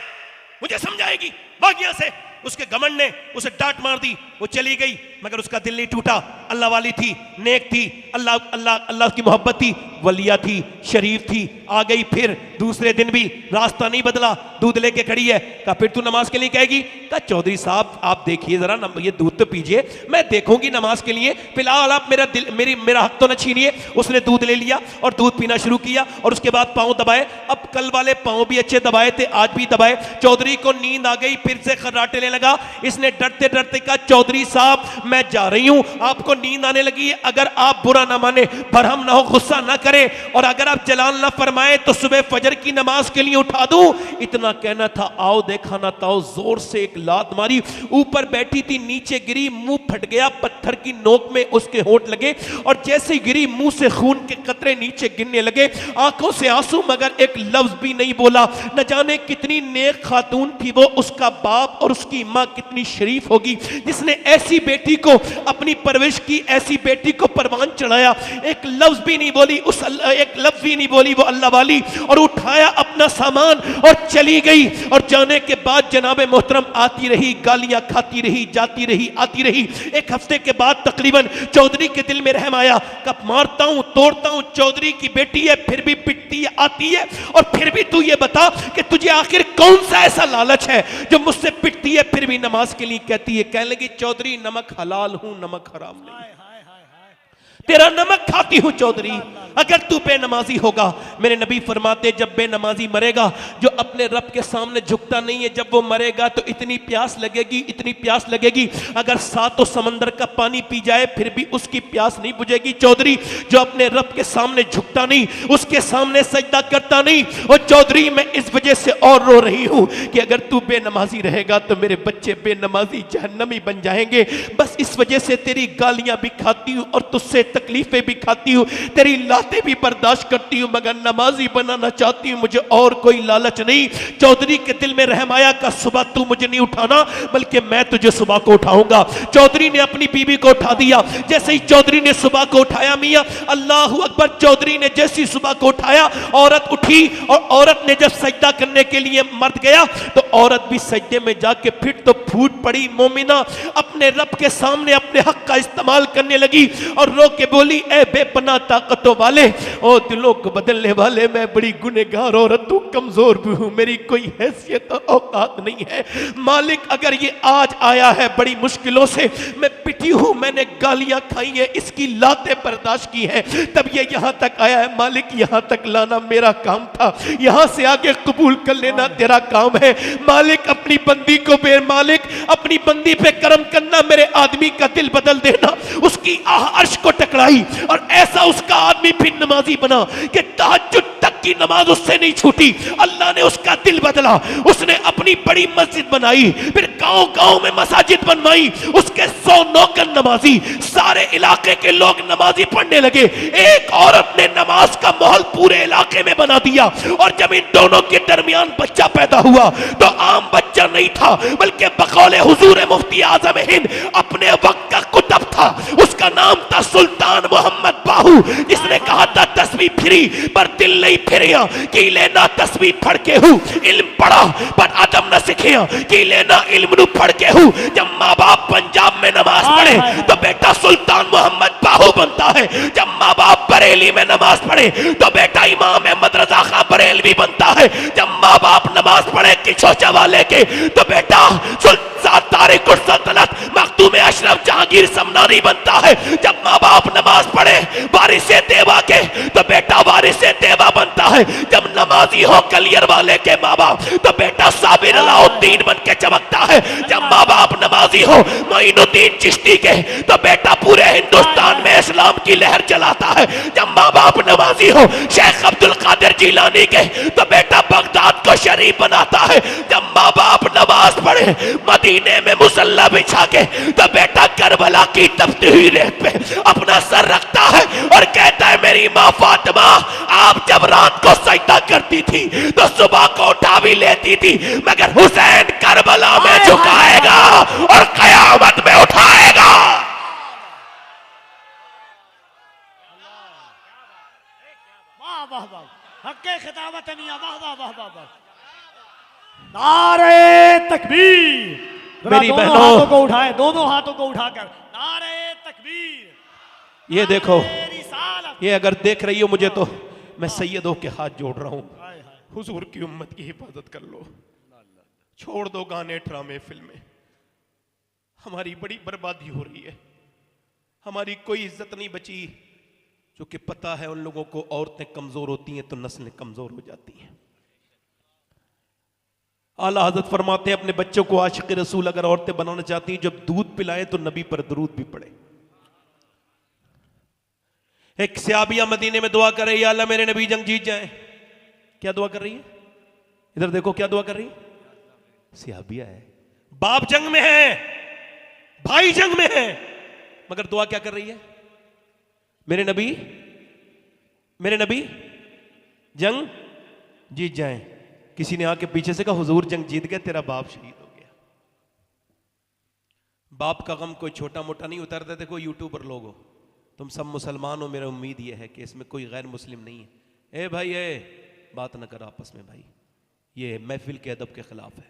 मुझे समझाएगी, भाग यहां से। उसके घमंड ने उसे डांट मार दी, वो चली गई। मगर उसका दिल नहीं टूटा, अल्लाह वाली थी, नेक थी, अल्लाह अल्लाह अल्लाह की मोहब्बत थी, वलिया थी, शरीफ थी। आ गई फिर दूसरे दिन भी, रास्ता नहीं बदला, दूध लेके खड़ी है। कहा फिर तू नमाज के लिए कहेगी? कहा चौधरी साहब आप देखिए जरा, ये दूध तो पीजिए, मैं देखूंगी नमाज के लिए, फिलहाल आप मेरा हक तो न छीनिए। उसने दूध ले लिया और दूध पीना शुरू किया, और उसके बाद पांव दबाए। अब कल वाले पांव भी अच्छे दबाए थे, आज भी दबाए। चौधरी को नींद आ गई, फिर से खर्राटे लेने लगा। इसने डरते डरते कहा चौधरी चौधरी साहब मैं जा रही हूं, आपको नींद आने लगी है, अगर आप बुरा ना माने, बरहम ना हो, गुस्सा ना करें, और अगर आप जलाल ना फरमाए तो सुबह फजर की नमाज के लिए उठा दूं। इतना कहना था, आओ देखा ना ताओ जोर से एक लात मारी, ऊपर बैठी थी नीचे गिरी, मुंह फट गया, पत्थर की नोक में उसके होंठ लगे, और जैसे गिरी मुंह से खून के कतरे नीचे गिरने लगे, आंखों से आंसू, मगर एक लफ्ज भी नहीं बोला। न जाने कितनी नेक खातून थी वो, उसका बाप और उसकी मां कितनी शरीफ होगी जिसने ऐसी बेटी को अपनी परवरिश की, ऐसी बेटी को परवान चढ़ाया। एक लफ्ज भी नहीं बोली, एक लफ्ज भी नहीं बोली वो अल्लाह वाली, और उठाया अपना सामान और चली गई। और जाने के बाद जनाबे मोहतरम आती रही, गालियां खाती रही, जाती रही, आती रही। एक हफ्ते के बाद तकरीबन चौधरी के दिल में रहम आया, कब मारता हूं तोड़ता हूं, चौधरी की बेटी है फिर भी पिटती है, आती है, और फिर भी तू ये बता कि तुझे आखिर कौन सा ऐसा लालच है जो मुझसे पिटती है फिर भी नमाज के लिए कहती है। कहने लगी, चौधरी नमक हलाल हूं, नमक हराम नहीं, तेरा नमक खाती हूं चौधरी, अगर तू बेनमाजी होगा। मेरे नबी फरमाते, जब बेनमाजी मरेगा, जो अपने रब के सामने झुकता नहीं है, जब वो मरेगा तो इतनी प्यास लगेगी, इतनी प्यास लगेगी, अगर सातों समंदर का पानी पी जाए फिर भी उसकी प्यास नहीं बुझेगी। चौधरी जो अपने रब के सामने झुकता नहीं, उसके सामने सजदा करता नहीं, और चौधरी मैं इस वजह से और रो रही हूं कि अगर तू बेनमाजी रहेगा तो मेरे बच्चे बेनमाजी जहन्नमी बन जाएंगे। बस इस वजह से तेरी गालियां भी खाती हूं और तुझसे तकलीफें भी खाती हूं, तेरी लातें भी बर्दाश्त करती हूं, मगर नमाजी बनाना चाहती हूं, मुझे और कोई लालच नहीं। चौधरी के दिल में रहम आया का सुबह तू मुझे नहीं उठाना, बल्कि मैं तुझे सुबह को उठाऊंगा। चौधरी ने अपनी बीवी को उठा दिया। जैसे ही चौधरी ने सुबह को उठाया, मियां अल्लाह अकबर, चौधरी ने जैसी सुबह को उठाया, औरत उठी, और औरत ने जब सजदा करने के लिए मर्द गया तो औरत भी सजदे में जाके फिर तो फूट पड़ी। मोमिना अपने रब के सामने अपने हक का इस्तेमाल करने लगी और रो के बोली, ए बेपना ताकतों वाले, ओ दिलों को बदलने वाले, मैं बड़ी गुनहगार औरत हूं, कमजोर भी हूं, मेरी कोई हैसियत और औकात नहीं है। मालिक अगर ये आज आया है बड़ी मुश्किलों से, मैं पिटी हूं, मैंने गालियां खाई है, इसकी लातें बर्दाश्त की है, तब ये यहां तक आया है। मालिक यहां तक लाना मेरा काम था, यहां से आगे कबूल कर लेना तेरा काम है। मालिक अपनी बंदी को मालिक अपनी बंदी पे करम करना, मेरे आदमी का दिल बदल देना। उसकी अर्श को टकराई और ऐसा उसका आदमी फिर नमाजी बना कि तहज्जुद तक की नमाज उससे नहीं छूटी। अल्लाह ने उसका दिल बदला, उसने अपनी बड़ी मस्जिद बनाई, फिर गांव गांव में मसाजिद बनवाई, उसके 100 नौकर नमाजी, सारे इलाके के लोग नमाजी पढ़ने लगे। एक औरत ने नमाज का माहौल पूरे इलाके में बना दिया, और जब इन दोनों के दरमियान बच्चा पैदा हुआ तो आम बच्चा नहीं था, बल्कि बकौले हुजूर मुफ्ती आजम हिंद अपने वक्त का कुतुब था। उसका नाम था सुल्तान मोहम्मद बाहू, जिसने कहा था तस्बीह फिरी पर दिल नहीं फिरिया, कि लेना तस्बीह पढ़ के हूं, इल्म पढ़ा पर अदब न सीखिया, कि लेना इल्म नु पढ़ के हूं। जब माँ बाप पंजाब में नमाज पढ़े तो बेटा सुल्तान मोहम्मद बाहू बनता है, जब माँ बाप बरेली में नमाज पढ़े तो बेटा इमाम अहमद रजा खां बरेलवी बनता है, जब माँ बाप नमाज पढ़े किचोचा वाले के तो बेटा तारिक सल्तनत मखदूम अशरफ जहांगीर समनानी बनता है, जब माँ बाप नमाज पढ़े वारिसे देवा के तो बेटा वारिसे देवा बनता है, जब नमाजी हो कलियर वाले के माँ बाप तो बेटा साबिर अलाउद्दीन बन के चमकता है, जब माँ बाप नमाजी हो मोइनुद्दीन चिश्ती के तो बेटा पूरे हिंदुस्तान में इस्लाम की लहर चलाता है, जब माँ बाप नमाजी हो शेख अब्दुल कादिर जिलानी के तो बेटा बगदाद को शरीफ बनाता है, जब माँ बाप नमाज पढ़े मदीने में मुसल्ला बिछा के तो बेटा करबला की तपती हुई रेत पे अपना सर रखता है और कहता है, मेरी माँ फातिमा आप जब रात को सजदा करती थी तो सुबह को उठा भी लेती थी, मगर हुसैन करबला में झुकाएगा और कयामत में उठाएगा। वाह वाह वाह, हक्के खिताबत मियां, वाह वाह वाह वाह वाह। नारे तकबीर, मेरी दोनों बहनों, हाथों को उठाए, दोनों हाथों को उठाकर नारे तकबीर। ये देखो, ये अगर देख रही हो मुझे तो मैं सैयदों के हाथ जोड़ रहा हूं, हुजूर की उम्मत की हिफाजत कर लो, छोड़ दो गाने ड्रामे फिल्में। हमारी बड़ी बर्बादी हो रही है, हमारी कोई इज्जत नहीं बची, जो कि पता है उन लोगों को औरतें कमजोर होती हैं तो नस्लें कमजोर हो जाती हैं। आला हजरत फरमाते हैं अपने बच्चों को आशिक रसूल अगर औरतें बनाना चाहती हैं, जब दूध पिलाएं तो नबी पर दरूद भी पड़े। एक सहाबिया मदीने में दुआ कर रही है, या अल्लाह मेरे नबी जंग जीत जाए। क्या दुआ कर रही है? इधर देखो क्या दुआ कर रही है। सहाबिया है, बाप जंग में है, भाई जंग में है, मगर दुआ क्या कर रही है? मेरे नबी जंग जीत जाए। किसी ने आके पीछे से कहा हुजूर जंग जीत गए, तेरा बाप शहीद हो गया। बाप का गम कोई छोटा मोटा नहीं उतरता। देखो यूट्यूबर लोग हो, तुम सब मुसलमान हो, मेरा उम्मीद यह है कि इसमें कोई गैर मुस्लिम नहीं है। ए भाई बात ना करो आपस में भाई, ये महफिल के अदब के खिलाफ है।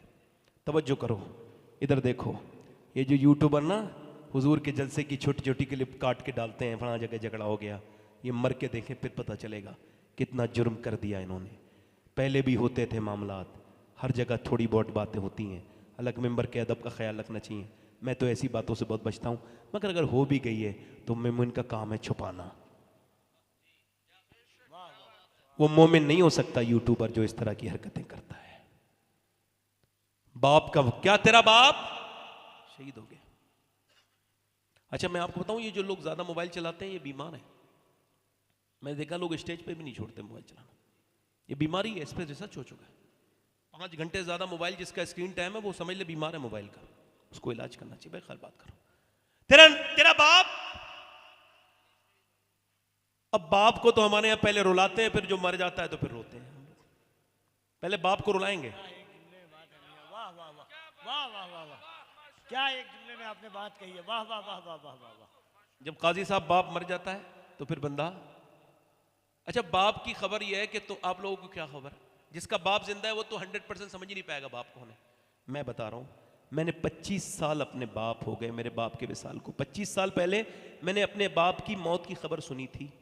तवज्जो करो, इधर देखो। ये जो यूट्यूबर ना हुजूर के जलसे की छोटी छोटी क्लिप काट के डालते हैं, फला जगह झगड़ा हो गया, ये मर के देखें फिर पता चलेगा कितना जुर्म कर दिया इन्होंने। पहले भी होते थे मामलात, हर जगह थोड़ी बहुत बातें होती हैं। अलग मेंबर के अदब का ख्याल रखना चाहिए। मैं तो ऐसी बातों से बहुत बचता हूँ, मगर अगर हो भी गई है तो मोमिन का काम है छुपाना। वो मोमिन नहीं हो सकता यूट्यूबर जो इस तरह की हरकतें करता है। बाप का क्या, तेरा बाप शहीद हो गया। अच्छा मैं आपको बताऊं, ये जो लोग ज्यादा मोबाइल चलाते हैं ये बीमार है। मैंने देखा लोग स्टेज पे भी नहीं छोड़ते मोबाइल चलाना, ये बीमारी है, इस पर रिसर्च हो चुका है। 5 घंटे ज्यादा मोबाइल जिसका स्क्रीन टाइम है वो समझ ले बीमार है मोबाइल का, उसको इलाज करना चाहिए। भाई खैर बात करो। तेरा बाप, अब बाप को तो हमारे यहां पहले रुलाते हैं, फिर जो मर जाता है तो फिर रोते हैं। हम लोग पहले बाप को रुलाएंगे। वाह वाह वाह वाह वाह वाह वाह, क्या एक जुमले में आपने बात कही है। वाह वाह वाह वाह वाह वाह वाह। जब काजी साहब बाप मर जाता है तो फिर बंदा, अच्छा बाप की खबर यह है कि तो आप लोगों को क्या खबर, जिसका बाप जिंदा है वो तो 100% समझ ही नहीं पाएगा बाप कौन है। मैं बता रहा हूं, मैंने 25 साल अपने बाप हो गए मेरे बाप के विसाल को। 25 साल पहले मैंने अपने बाप की मौत की खबर सुनी थी।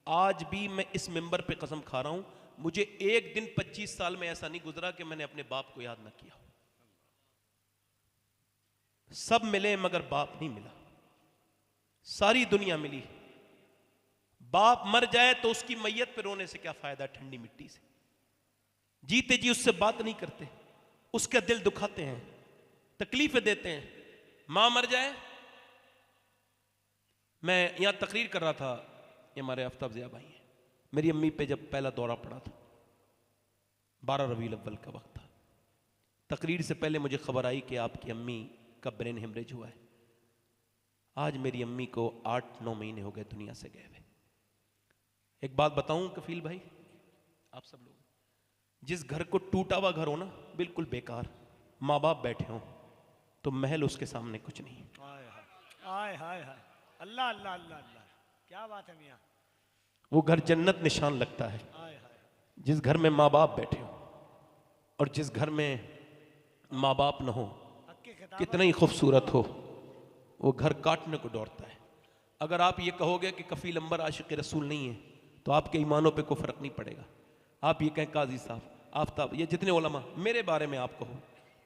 आज भी मैं इस मिंबर पे कसम खा रहा हूं, मुझे एक दिन 25 साल में ऐसा नहीं गुजरा कि मैंने अपने बाप को याद ना किया। सब मिले मगर बाप नहीं मिला। सारी दुनिया मिली, बाप मर जाए तो उसकी मैयत पे रोने से क्या फायदा ठंडी मिट्टी से। जीते जी उससे बात नहीं करते, उसका दिल दुखाते हैं, तकलीफें देते हैं। मां मर जाए, मैं यहां तकरीर कर रहा था, ये हमारे आफ्ताब ज़िया भाई हैं, मेरी अम्मी पे जब पहला दौरा पड़ा था, 12 रबीउल अव्वल का वक्त था। तकरीर से पहले मुझे खबर आई कि आपकी अम्मी का ब्रेन हेमरेज हुआ है। आज मेरी अम्मी को 8-9 महीने हो गए दुनिया से गए हुए। एक बात बताऊं कफील भाई, आप सब लोग, जिस घर को टूटा हुआ घर हो ना, बिल्कुल बेकार, माँ बाप बैठे हों, तो महल उसके सामने कुछ नहीं। हाय हाय हाय हाय, अल्लाह अल्लाह अल्लाह अल्लाह, क्या बात है मियां। वो घर जन्नत निशान लगता है। हाय हाय, जिस घर में माँ बाप बैठे हो और जिस घर में माँ बाप न हो, हक्के खिताब कितना ही खूबसूरत हो, वो घर काटने को दौड़ता है। अगर आप ये कहोगे कि कफील अंबर आशिक रसूल नहीं है, तो आपके ईमानों पे कोई फर्क नहीं पड़ेगा। आप ये कहें काजी साहब, आफ्ताब, ये जितने उलमा मेरे बारे में आप कहो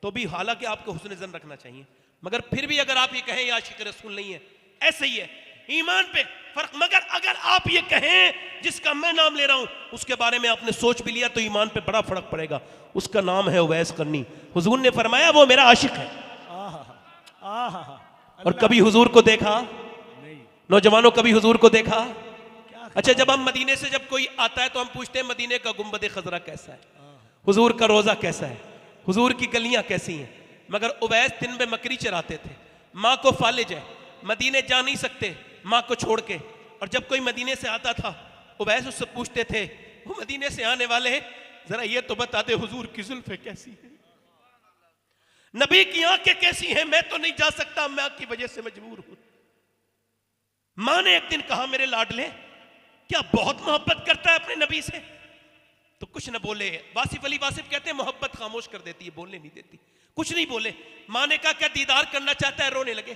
तो भी, हालांकि आपको हुस्न ज़न रखना चाहिए, मगर फिर भी अगर आप ये कहें ये आशिक रसूल नहीं है, ऐसे ही है, ईमान पे फर्क। मगर अगर आप ये कहें जिसका मैं नाम ले रहा हूं उसके बारे में आपने सोच भी लिया, तो ईमान पे बड़ा फर्क पड़ेगा। उसका नाम है उवैस करनी। हुजूर ने फरमाया वो मेरा आशिक है। और कभी हुजूर को देखा? नहीं। नौजवानों कभी हुजूर को देखा? अच्छा जब हम मदीने से जब कोई आता है तो हम पूछते हैं मदीने का गुंबद खजरा कैसा है, हुजूर का रोजा कैसा है, हुजूर की गलियां कैसी हैं। मगर उवैस दिन में मकरी चराते थे, माँ को फालिज है, मदीने जा नहीं सकते माँ को छोड़ के। और जब कोई मदीने से आता था उवैस उससे पूछते थे, वो मदीने से आने वाले जरा ये तो बता दे हुजूर की जुल्फे कैसी है, नबी की आंखें कैसी हैं, मैं तो नहीं जा सकता, मैं की वजह से मजबूर हूं। मां ने एक दिन कहा, मेरे लाडले क्या बहुत मोहब्बत करता है अपने नबी से? तो कुछ न बोले। वासिफ अली वासिफ कहते हैं मोहब्बत खामोश कर देती है, बोलने नहीं देती। कुछ नहीं बोले। मां ने कहा क्या दीदार करना चाहता है? रोने लगे।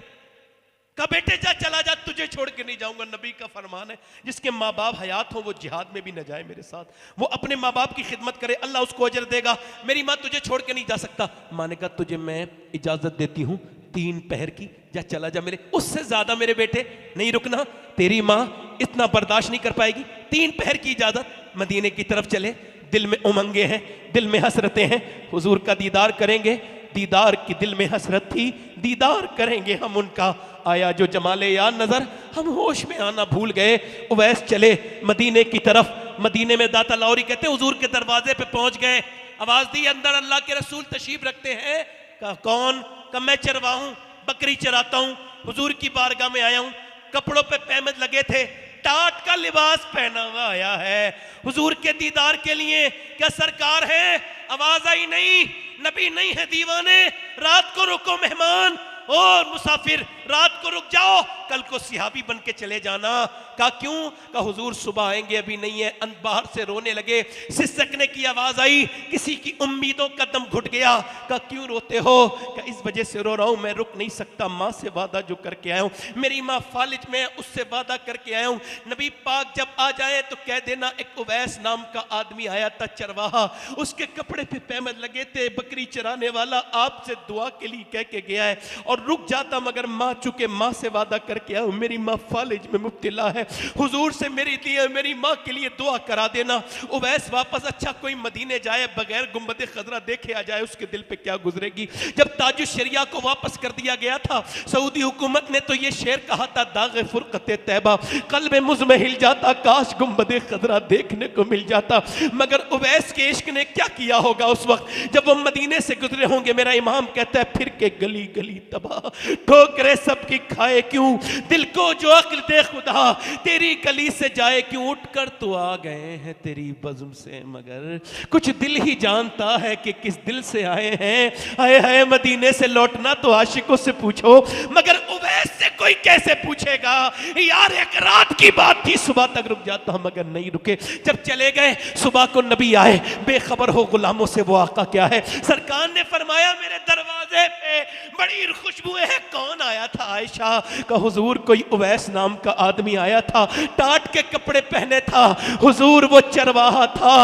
कहा बेटे जा, चला जा, तुझे छोड़ के नहीं जाऊंगा। नबी का फरमान है जिसके माँ बाप हयात हो वो जिहाद में भी न जाए मेरे साथ, वो अपने माँ बाप की खिदमत करे, अल्लाह उसको अजर देगा। मेरी माँ तुझे छोड़ के नहीं जा सकता। माँ ने कहा तुझे मैं इजाजत देती हूँ 3 पहर की, जा चला जा मेरे, उससे ज्यादा मेरे बेटे नहीं रुकना, तेरी माँ इतना बर्दाश्त नहीं कर पाएगी। 3 पहर की इजाजत। मदीने की तरफ चले, दिल में उमंगे हैं, दिल में हसरतें हैं, हुजूर का दीदार करेंगे। दीदार की दिल में हसरत थी, दीदार करेंगे हम उनका। आया जो जमाले यार नजर, हम होश में आना भूल गए। उवैस चले मदीने की तरफ। मदीने में दाता लौरी कहते हुजूर के दरवाजे पे पहुंच गए। आवाज दी, अंदर अल्लाह के रसूल तशरीफ रखते हैं। कहा कौन? कहा मैं चरवाहूं, बकरी चराता हूं, हुजूर की बारगाह में आया हूं। कपड़ों पे पैमद लगे थे, टाट का लिबास पहना हुआ आया है हुजूर के दीदार के लिए। क्या सरकार है? आवाज आई नहीं, नबी नहीं है दीवाने। रात को रुको मेहमान और मुसाफिर, रात को रुक जाओ, कल को सिहाबी बन के चले जाना। कहा क्यों? कहा हुजूर सुबह आएंगे, अभी नहीं है। बाहर से रोने लगे, सिसकने की आवाज आई, किसी की उम्मीदों का दम घुट गया। कहा क्यों रोते हो? कहा इस वजह से रो रहा हूं, मैं रुक नहीं सकता। माँ से वादा जो करके आया हूं, मेरी माँ फालिज में, उससे वादा करके आया हूं। नबी पाक जब आ जाए तो कह देना एक उवैस नाम का आदमी आया था चरवाहा, उसके कपड़े पे पैमद लगे थे, बकरी चराने वाला, आपसे दुआ के लिए कह के गया है। और रुक जाता, मगर माँ चुके माँ से वादा करके आया हूं, मेरी माँ फालिज में मुब्तला है, हुजूर से मेरी लिए मेरी माँ के लिए दुआ करा देना। उवैस वापस, अच्छा कोई मदीने जाए बगैर गुंबद खजरा देखे आ जाए, उसके दिल पे क्या गुजरेगी। जब ताजुश शरिया को वापस कर दिया गया था, सऊदी हुकूमत ने तो ये शेर कहा था, दागे फुरकत तैबा कल्ब मुझ में हिल जाता, काश गुंबद खजरा देखने को मिल जाता। मगर उवैस के इश्क ने क्या किया होगा उस वक्त जब वो मदीने से गुजरे होंगे। मेरा इमाम कहता है, फिर के गली गली तबाह, ठोकरे सबकी खाए क्यों, दिल को जो अक्ल दे खुदा, तेरी गली से जाए क्यों। उठकर तो आ गए हैं तेरी बज़्म से, मगर कुछ दिल ही जानता है कि किस दिल से आए हैं। आए हैं मदीने से लौटना तो आशिकों से पूछो, मगर उवैस से कोई कैसे पूछेगा। यार एक रात की बात थी, सुबह तक रुक जाता मगर नहीं रुके। जब चले गए, सुबह को नबी आए, बेखबर हो गुलामों से वो आका क्या है। सरकार ने फरमाया, मेरे दरवाजे पे बड़ी खुशबू है। कौन आया था? आयशा का हुजूर कोई उवैस नाम का आदमी आया था, टाट के कपड़े पहने था। हुजूर वो चरवाहा था,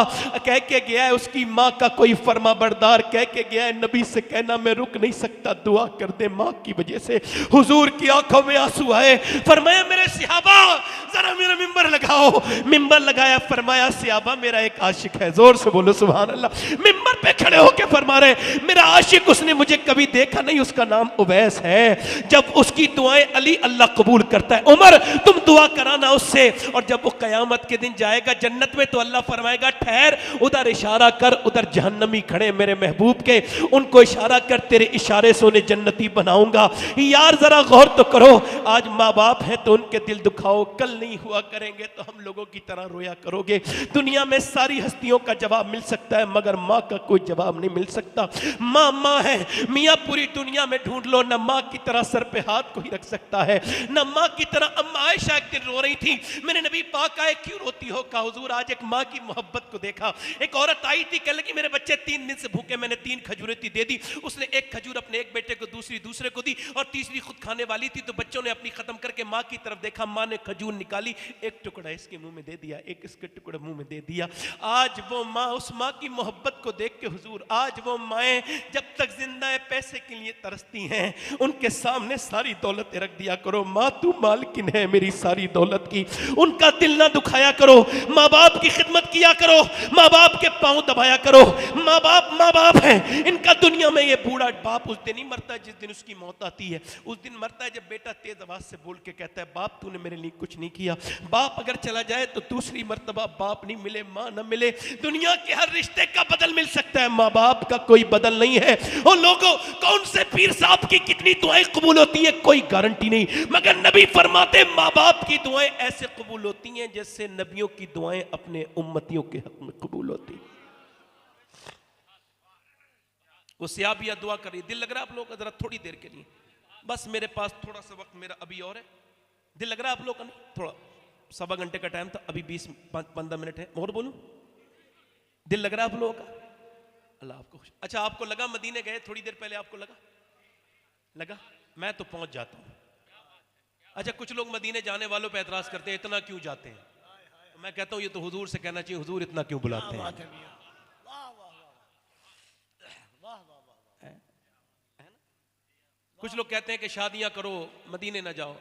कह के गया है उसकी माँ का कोई फर्मा बरदार, कह के गया है नबी से कहना मैं रुक नहीं सकता, दुआ कर दे माँ की वजह से। हुजूर की आंखों में आंसू आए, फरमाया मेरे सिहाबा जरा मेरा मिंबर लगाओ। मिंबर लगाया, फरमाया सिहाबा मेरा एक आशिक है, जोर से बोलो सुभान अल्लाह। मिंबर पे खड़े होके फरमा रहे, मेरा आशिक, उसने मुझे कभी देखा नहीं, उसका नाम उवैस है। जब उसकी दुआएं अली अल्लाह कबूल करता है। उमर तुम दुआ कराना उससे। और जब वो कयामत के दिन जाएगा जन्नत में तो अल्लाह फरमाएगा ठहर, उधर इशारा कर, उधर जहन्नमी खड़े मेरे महबूब के, उनको इशारा कर, तेरे इशारे से उन्हें जन्नती बनाऊंगा। यार जरा गौर तो करो, आज माँ बाप है तो उनके दिल दुखाओ, कल नहीं हुआ करेंगे तो हम लोगों की तरह रोया करोगे। दुनिया में सारी हस्तियों का जवाब मिल सकता है, मगर माँ का कोई जवाब नहीं मिल सकता। माँ माँ है, मियाँ पूरी दुनिया में ढूंढ लो, न माँ की तरह सर पे हाथ कोई रख सकता है, न माँ की तरह। अम्मा आयशा एक दिन रो रही थी, मैंने नबी पाक आए, क्यों रोती हो? कहा हुजूर आज एक माँ की मोहब्बत को देखा। एक औरत आई थी, कह लगी मेरे बच्चे 3 दिन से भूखे, मैंने 3 खजूरें थी दे दी। उसने एक खजूर अपने एक बेटे को, दूसरी दूसरे को दी, और तीसरी खुद खाने वाली थी। तो बच्चों ने अपनी खत्म करके माँ की तरफ देखा, माँ ने खजूर निकाली, एक टुकड़ा इसके मुंह में दे दिया, एक इसके टुकड़ा मुंह में दे दिया। आज वो माँ, उस माँ की मोहब्बत को देख के हुजूर, आज वो माएँ जब तक जिंदा है पैसे के लिए तरसती हैं, उनके सामने सारी दौलत रख दिया करो। माँ तू मालकिन है मेरी सारी दौलत की, उनका दिल ना दुखाया करो। माँ बाप की खिदमत किया करो, माँ बाप के पांव दबाया करो। माँ बाप हैं, इनका दुनिया में। ये बूढ़ा बाप उस दिन ही मरता है जिस दिन उसकी मौत आती है। उस दिन मरता है जब बेटा तेज आवाज से बोल के कहता है, बाप तूने मेरे लिए कुछ नहीं किया। बाप अगर चला जाए तो दूसरी मर्तबा बाप नहीं मिले, माँ न मिले। दुनिया के हर रिश्ते का बदल मिल सकता है, माँ बाप का कोई बदल नहीं है। और लोगों, कौन से पीर साहब की कितनी दुआएं कबूल होती है कोई गारंटी नहीं, मगर नबी फरमाते माँ बाप की दुआएं ऐसे कबूल होती हैं जैसे नबियों की दुआएं अपने उम्मतियों के हक में कबूल होती। वो सियाबिया दुआ कर रही, दिल लग रहा है आप लोग जरा थोड़ी देर के लिए, बस मेरे पास थोड़ा सा वक्त मेरा अभी और है। दिल लग रहा है आप लोग का? नहीं, थोड़ा 1.25 घंटे का टाइम था, अभी 20-15 मिनट है, और बोलूं? दिल लग रहा है आप लोगों का? अल्लाह आपको खुश। अच्छा, आपको लगा मदीने गए थोड़ी देर पहले, आपको लगा? मैं तो पहुंच जाता हूं। अच्छा, कुछ लोग मदीने जाने वालों पे एतराज करते हैं, इतना क्यों जाते हैं? तो मैं कहता हूं ये तो हुजूर से कहना चाहिए, हुजूर इतना क्यों बुलाते हैं? कुछ लोग कहते हैं कि शादियां करो मदीने ना जाओ,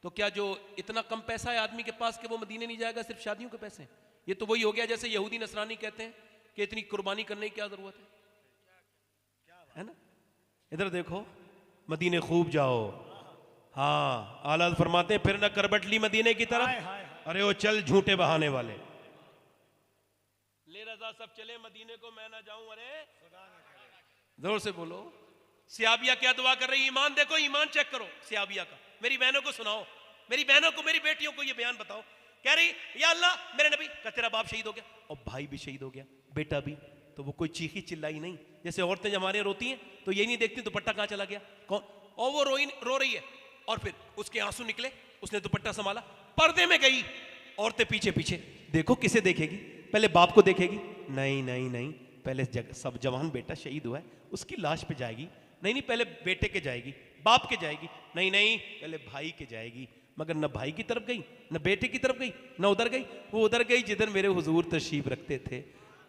तो क्या जो इतना कम पैसा है आदमी के पास कि वो मदीने नहीं जाएगा सिर्फ शादियों के पैसे? ये तो वही हो गया जैसे यहूदी नसरानी कहते हैं कि इतनी कुर्बानी करने की क्या जरूरत है ना। इधर देखो, मदीने खूब जाओ। हाँ, आला फरमाते हैं फिर ना करबटली मदीने की तरफ। हाय, हाय, हाय। अरे वो चल झूठे बहाने वाले, ले रजा सब चले मदीने को, मैं ना जाऊं। अरे जोर से बोलो। सियाबिया क्या दुआ कर रही है? ईमान देखो, ईमान चेक करो सियाबिया का। मेरी बहनों को सुनाओ, मेरी बहनों को, मेरी बेटियों को ये बयान बताओ। कह रही या अल्लाह मेरे नबी का तेरा बाप शहीद हो गया और भाई भी शहीद हो गया, बेटा भी। तो वो कोई चीखी चिल्लाई नहीं, जैसे औरतें जब हमारे रोती हैं तो ये नहीं देखती दुपट्टा कहां चला गया, कौन, और वो रो रही है और फिर उसके आंसू निकले, उसने दुपट्टा संभाला, पर्दे में गई, औरतें पीछे पीछे। देखो किसे देखेगी? पहले बाप को देखेगी? नहीं नहीं नहीं, पहले सब जवान बेटा शहीद हुआ है उसकी लाश पे जाएगी। नहीं नहीं, पहले बेटे के जाएगी, बाप के जाएगी। नहीं नहीं, पहले भाई के जाएगी। मगर न भाई की तरफ गई, न बेटे की तरफ गई, न उधर गई। वो उधर गई जिधर मेरे हुजूर तशरीफ रखते थे,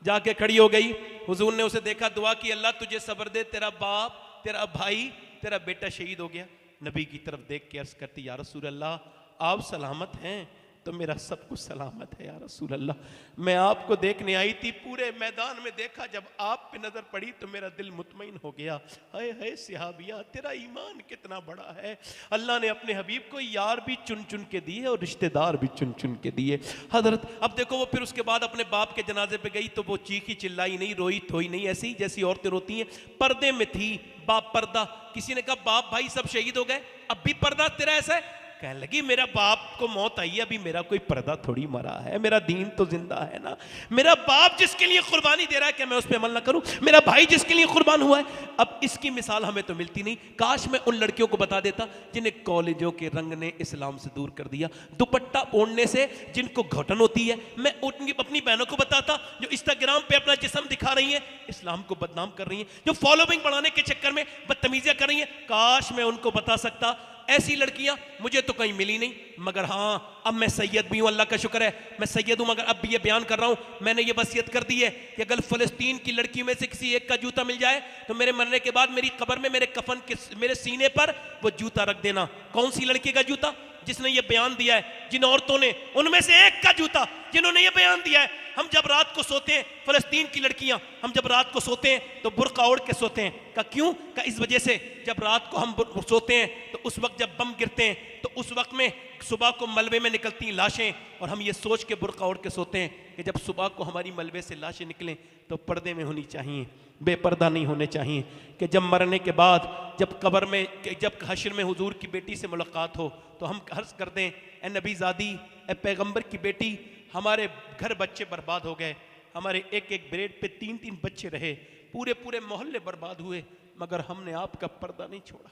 जाके खड़ी हो गई। हुजूर ने उसे देखा, दुआ की, अल्लाह तुझे सब्र दे, तेरा बाप, तेरा भाई, तेरा बेटा शहीद हो गया। नबी की तरफ देख के अर्ज करती, या रसूल अल्लाह आप सलामत हैं तो मेरा सब कुछ सलामत है। या रसूल अल्लाह मैं आपको देखने आई थी, पूरे मैदान में देखा, जब आप पे नजर पड़ी तो मेरा दिल मुतमईन हो गया। हाय हाय सिहाबिया, तेरा ईमान कितना बड़ा है। अल्लाह ने अपने हबीब को यार भी चुन चुन के दिए और रिश्तेदार भी चुन चुन के दिए। हजरत अब देखो, वो फिर उसके बाद अपने बाप के जनाजे पे गई तो वो चीखी चिल्लाई नहीं, रोई थोई नहीं, ऐसी जैसी औरतें रोती हैं। पर्दे में थी, बाप पर्दा। किसी ने कहा बाप भाई सब शहीद हो गए, अब भी पर्दा तेरा ऐसा है? कहने लगी मेरा बाप को मौत आई है, अभी मेरा कोई पर्दा थोड़ी मरा है, मेरा दीन तो जिंदा है ना। मेरा बाप जिसके लिए कुर्बानी दे रहा है, क्या मैं उस पर अमल ना करूं? मेरा भाई जिसके लिए कुर्बान हुआ है। अब इसकी मिसाल हमें तो मिलती नहीं। काश मैं उन लड़कियों को बता देता जिन्हें कॉलेजों के रंग ने इस्लाम से दूर कर दिया, दुपट्टा ओढ़ने से जिनको घुटन होती है। मैं उनकी अपनी बहनों को बताता जो इंस्टाग्राम पे अपना जिस्म दिखा रही है, इस्लाम को बदनाम कर रही है, जो फॉलोइंग बढ़ाने के चक्कर में बदतमीजियां कर रही है। काश मैं उनको बता सकता। ऐसी लड़कियां मुझे तो कहीं मिली नहीं, मगर हाँ अब मैं सैयद भी हूं, अल्लाह का शुक्र है मैं सैयद हूं। मगर अब भी ये बयान कर रहा हूं, मैंने ये वसीयत कर दी है कि अगर फलस्तीन की लड़की में से किसी एक का जूता मिल जाए तो मेरे मरने के बाद मेरी कब्र में मेरे कफन के मेरे सीने पर वो जूता रख देना। कौन सी लड़की का जूता? जिसने ये बयान दिया है, जिन औरतों ने, उनमें से एक का जूता जिन्होंने ये बयान दिया है। हम जब रात को सोते हैं, फलस्तीन की लड़कियां, हम जब रात को सोते हैं तो बुर्का ओढ़ के सोते हैं। का क्यों? का इस वजह से जब रात को हम सोते हैं तो उस वक्त जब बम गिरते हैं तो उस वक्त में सुबह को मलबे में निकलती लाशें, और हम ये सोच के बुर्का ओढ़ के सोते हैं कि जब सुबह को हमारी मलबे से लाशें निकलें तो पर्दे में होनी चाहिए, बेपर्दा नहीं होने चाहिए। कि जब मरने के बाद, जब कब्र में, जब हश्र में हुजूर की बेटी से मुलाकात हो तो हम अर्ज कर दें, ए नबी ज़ादी, ए पैगंबर की बेटी, हमारे घर बच्चे बर्बाद हो गए, हमारे एक एक बेड पे 3-3 बच्चे रहे, पूरे पूरे मोहल्ले बर्बाद हुए, मगर हमने आपका पर्दा नहीं छोड़ा।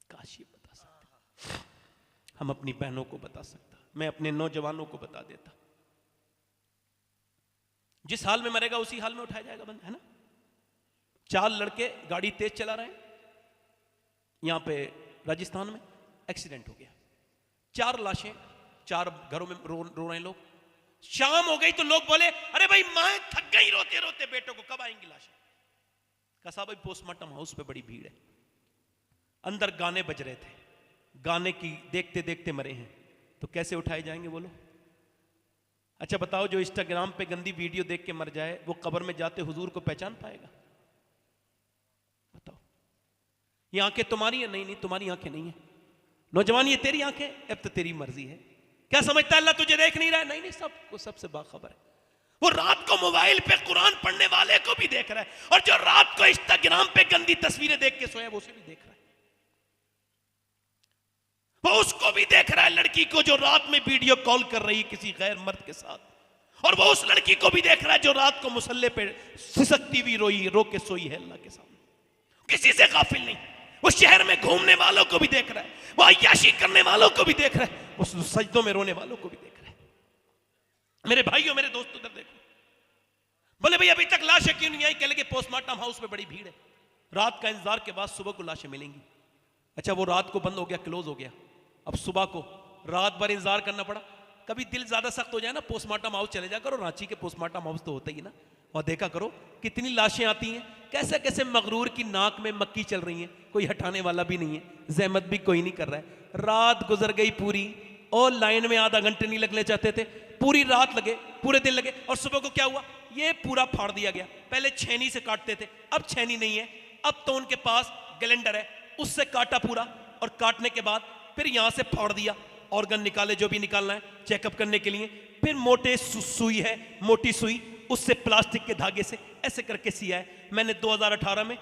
काश ये बता सकता, हम अपनी बहनों को बता सकता, मैं अपने नौजवानों को बता देता। जिस हाल में मरेगा उसी हाल में उठाया जाएगा बंदा, है ना। 4 लड़के गाड़ी तेज चला रहे हैं, यहां पे राजस्थान में एक्सीडेंट हो गया, 4 लाशें, 4 घरों में रो रहे हैं लोग। शाम हो गई तो लोग बोले अरे भाई मां थक गई रोते रोते, बेटों को कब आएंगी लाशें? कहा साहब भाई पोस्टमार्टम हाउस पे बड़ी भीड़ है, अंदर गाने बज रहे थे, गाने की देखते देखते मरे हैं, तो कैसे उठाए जाएंगे बोलो। अच्छा बताओ, जो इंस्टाग्राम पे गंदी वीडियो देख के मर जाए वो कब्र में जाते हुजूर को पहचान पाएगा? बताओ। ये आंखें तुम्हारी है? नहीं नहीं, तुम्हारी आंखें नहीं है। नौजवान, ये तेरी आंखें, अब तो तेरी मर्जी है। क्या समझता है अल्लाह तुझे देख नहीं रहा है? नहीं नहीं, सबको, सबसे बाखबर है। वो रात को मोबाइल पे कुरान पढ़ने वाले को भी देख रहा है, और जो रात को इंस्टाग्राम पे गंदी तस्वीरें देख के सोया वो उसे भी देख रहा है। वो उसको भी देख रहा है, लड़की को जो रात में वीडियो कॉल कर रही है किसी गैर मर्द के साथ, और वो उस लड़की को भी देख रहा है जो रात को मुसल्ले पे सिसकती हुई रो के सोई है अल्लाह के सामने। किसी से गाफिल नहीं। वो शहर में घूमने वालों को भी देख रहा है, वो अय्याशी करने वालों को भी देख रहा है, वो सजदों में रोने वालों को भी देख रहा है। मेरे भाइयों, मेरे दोस्तों, उधर देखो। बोले भाई अभी तक लाशें क्यों नहीं आई? कह लगे पोस्टमार्टम हाउस में बड़ी भीड़ है, रात का इंतजार के बाद सुबह को लाशें मिलेंगी। अच्छा वो रात को बंद हो गया, क्लोज हो गया, अब सुबह को रात भर इंतजार करना पड़ा। कभी दिल ज्यादा सख्त हो जाए ना, पोस्टमार्टम हाउस चले जा करो, रांची के पोस्टमार्टम हाउस तो होता ही ना, और देखा करो कितनी लाशें आती हैं, कैसे कैसे मगरूर की नाक में मक्की चल रही है, कोई हटाने वाला भी नहीं है, जहमत भी कोई नहीं कर रहा है। रात गुजर गई पूरी, और लाइन में आधा घंटे नहीं लगने चाहते थे, पूरी रात लगे, पूरे दिन लगे, और सुबह को क्या हुआ, ये पूरा फाड़ दिया गया। पहले छेनी से काटते थे, अब छेनी नहीं है, अब तो उनके पास ग्राइंडर है, उससे काटा पूरा, और काटने के बाद फिर यहां से फाड़ दिया, ऑर्गन निकाले जो भी निकालना है चेकअप करने के लिए, फिर मोटे सुई है, मोटी सुई, उससे प्लास्टिक के धागे से ऐसे करके सिया है। मैंने 2018 में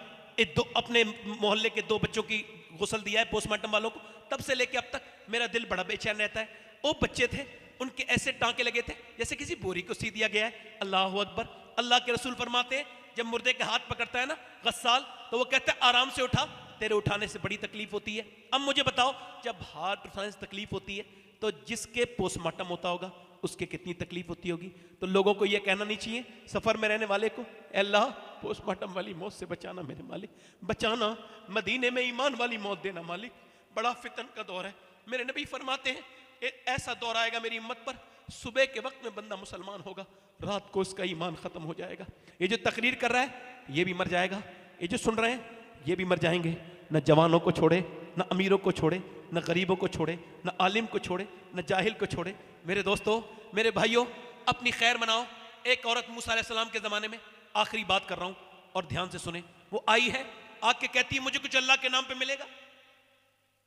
अपने मोहल्ले के 2 बच्चों की गुस्ल दिया है पोस्टमार्टम वालों को, तब से लेके अब तक मेरा दिल बड़ा बेचैन रहता है। वो बच्चे थे, उनके ऐसे टांके लगे थे जैसे किसी बोरी को सी दिया गया है। अल्लाह अकबर। अल्लाह के रसूल फरमाते हैं जब मुर्दे के हाथ पकड़ता है ना गस्साल, तो वो कहता है आराम से उठा, तेरे उठाने से बड़ी तकलीफ होती है। अब मुझे बताओ, जब हाथ उठाने से तकलीफ होती है तो जिसके पोस्टमार्टम होता होगा उसके कितनी तकलीफ होती होगी। तो लोगों को यह कहना नहीं चाहिए सफर में रहने वाले को, अल्लाह पोस्टमार्टम वाली मौत से बचाना मेरे मालिक, बचाना, मदीने में ईमान वाली मौत देना मालिक, बड़ा फितन का दौर है। मेरे नबी फरमाते हैं ऐसा दौर आएगा मेरी उम्मत पर, सुबह के वक्त में बंदा मुसलमान होगा, रात को उसका ईमान खत्म हो जाएगा। ये जो तकरीर कर रहा है ये भी मर जाएगा, ये जो सुन रहे हैं ये भी मर जाएंगे। न जवानों को छोड़े, न अमीरों को छोड़े, न गरीबों को छोड़े, न आलिम को छोड़े, न जाहिल को छोड़े। मेरे दोस्तों, मेरे भाइयों, अपनी खैर मनाओ। एक औरत मूसा अलैहिस्सलाम के ज़माने में, आखिरी बात कर रहा हूँ और ध्यान से सुने, वो आई है आके कहती है मुझे कुछ अल्लाह के नाम पे मिलेगा।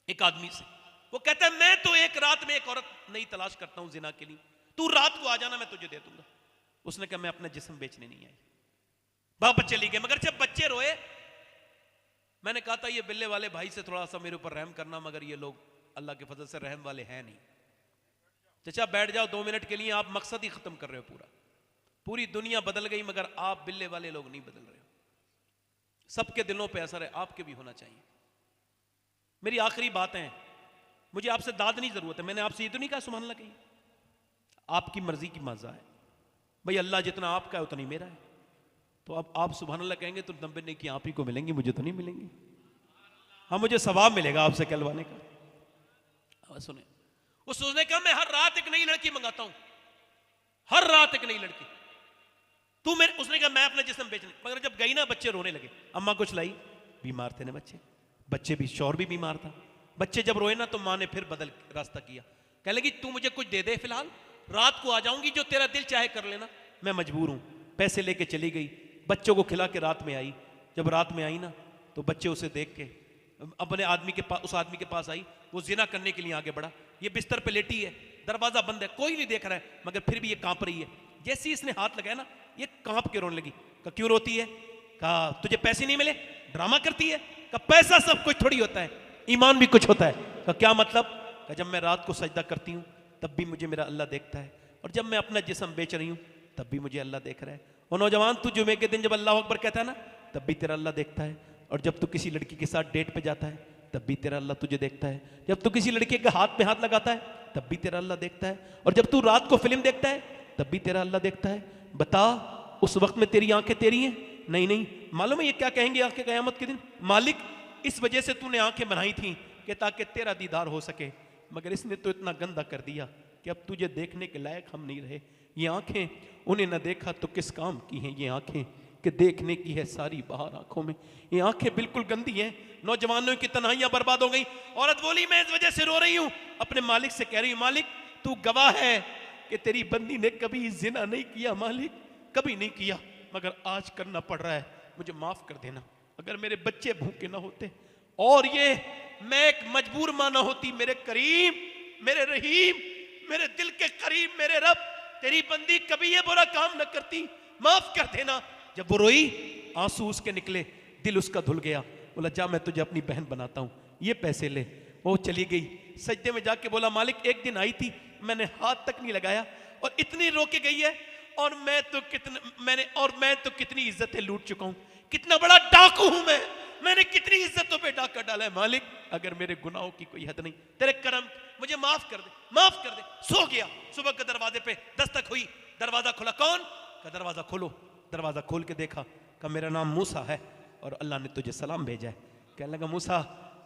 एक आदमी से वो कहता है मैं तो एक रात में एक औरत नहीं तलाश करता हूँ जिना के लिए, तू रात को आ जाना मैं तुझे दे दूंगा। उसने कहा मैं अपना जिस्म बेचने नहीं आई। वापस चली गई। मगर जब बच्चे रोए, मैंने कहा था ये बिल्ले वाले भाई से थोड़ा सा मेरे ऊपर रहम करना, मगर ये लोग अल्लाह के फजल से रहम वाले हैं नहीं। चचा बैठ जाओ 2 मिनट के लिए, आप मकसद ही खत्म कर रहे हो पूरा। पूरी दुनिया बदल गई मगर आप बिल्ले वाले लोग नहीं बदल रहे हो। सबके दिलों पे असर है, आपके भी होना चाहिए। मेरी आखिरी बात है, मुझे आपसे दाद नहीं जरूरत है, मैंने आपसे ये तो नहीं कहा सुभान अल्लाह कही, आपकी मर्जी की मजा है भाई, अल्लाह जितना आपका है उतना ही मेरा है। तो अब आप सुभान अल्लाह कहेंगे तो 90 ने कि आप ही को मिलेंगी, मुझे तो नहीं मिलेंगी। हाँ मुझे सवाब मिलेगा आपसे कहलवाने का। सुने, वो सोचने का मैं हर रात एक नई लड़की मंगाता हूं, हर रात एक नई लड़की। तू मेरे, उसने कहा मैं अपना जिस्म बेचने, मगर जब गई ना बच्चे रोने लगे, अम्मा कुछ लाई, बीमार थे ना बच्चे भी, शौहर भी बीमार था। बच्चे जब रोए ना तो माँ ने फिर बदल रास्ता किया, कह लगी तू मुझे कुछ दे दे फिलहाल, रात को आ जाऊंगी, जो तेरा दिल चाहे कर लेना, मैं मजबूर हूं। पैसे लेके चली गई, बच्चों को खिला के रात में आई। जब रात में आई ना तो बच्चे उसे देख के अपने आदमी के पास, उस आदमी के पास आई, वो जिना करने के लिए आगे बढ़ा। ये बिस्तर पे लेटी है, दरवाजा बंद है, कोई नहीं देख रहा है, मगर फिर भी ये कांप रही है। जैसे ही इसने हाथ लगाया ना ये कांप के रोने लगी। कहा क्यों रोती है? कहा तुझे पैसे नहीं मिले, ड्रामा करती है। कहा पैसा सब कुछ थोड़ी होता है, ईमान भी कुछ होता है। कहा क्या मतलब? कहा जब मैं रात को सजदा करती हूँ तब भी मुझे मेरा अल्लाह देखता है, और जब मैं अपना जिस्म बेच रही हूँ तब भी मुझे अल्लाह देख रहा है। और नौजवान, तू जुमे के दिन जब अल्लाह अकबर कहता है ना तब भी तेरा अल्लाह देखता है, और जब तू किसी लड़की के साथ डेट पे जाता है तब भी तेरा अल्लाह तुझे देखता है, जब तू किसी लड़के के हाथ पे हाथ लगाता है तब भी तेरा अल्लाह देखता है, और जब तू रात को फिल्म देखता है तब भी तेरा अल्लाह देखता है। बता उस वक्त में तेरी आंखें तेरी हैं? नहीं नहीं। मालूम है ये क्या कहेंगे आंखें क़यामत के दिन? मालिक इस वजह से तूने आंखें बनाई थी कि ताकि तेरा दीदार हो सके, मगर इसने तो इतना गंदा कर दिया कि अब तुझे देखने के लायक हम नहीं रहे। ये आंखें, उन्हें न देखा तो किस काम की हैं ये आंखें कि देखने की है सारी बहार आंखों में। ये आंखें बिल्कुल गंदी हैं। नौजवानों की तन्हाइयां बर्बाद हो गई। औरत बोली मैं इस वजह से रो रही हूं, अपने मालिक से कह रही हूं मालिक तू गवाह है कि तेरी बंदी ने कभी जिना नहीं किया, मालिक कभी नहीं किया, मगर आज करना पड़ रहा है, मुझे माफ कर देना। अगर मेरे बच्चे भूखे ना होते और ये मैं एक मजबूर माँ ना होती, मेरे करीम, मेरे रहीम, मेरे दिल के करीब, मेरे रब, तेरी बंदी कभी ये बुरा काम न करती, माफ कर देना। जब वो रोई आंसू उसके निकले, दिल उसका धुल गया। बोला जा मैं तुझे अपनी बहन बनाता हूं, ये पैसे ले। वो चली गई, सजदे में जाके बोला मालिक एक दिन आई थी, मैंने हाथ तक नहीं लगाया और इतनी रो के गई है, और मैं तो कितनी इज्जतें लूट चुका हूं, कितना बड़ा डाकू हूं मैंने कितनी इज्जतों पे डाका डाला है। मालिक अगर मेरे गुनाहों की कोई हद नहीं, तेरे करम, मुझे माफ कर दे, माफ कर दे। सो गया। सुबह के दरवाजे पे दस्तक हुई, दरवाजा खुला। कौन? का दरवाजा खोलो। दरवाजा खोल के देखा, का मेरा नाम मूसा है और अल्लाह ने तुझे सलाम भेजा है। कहने लगा मूसा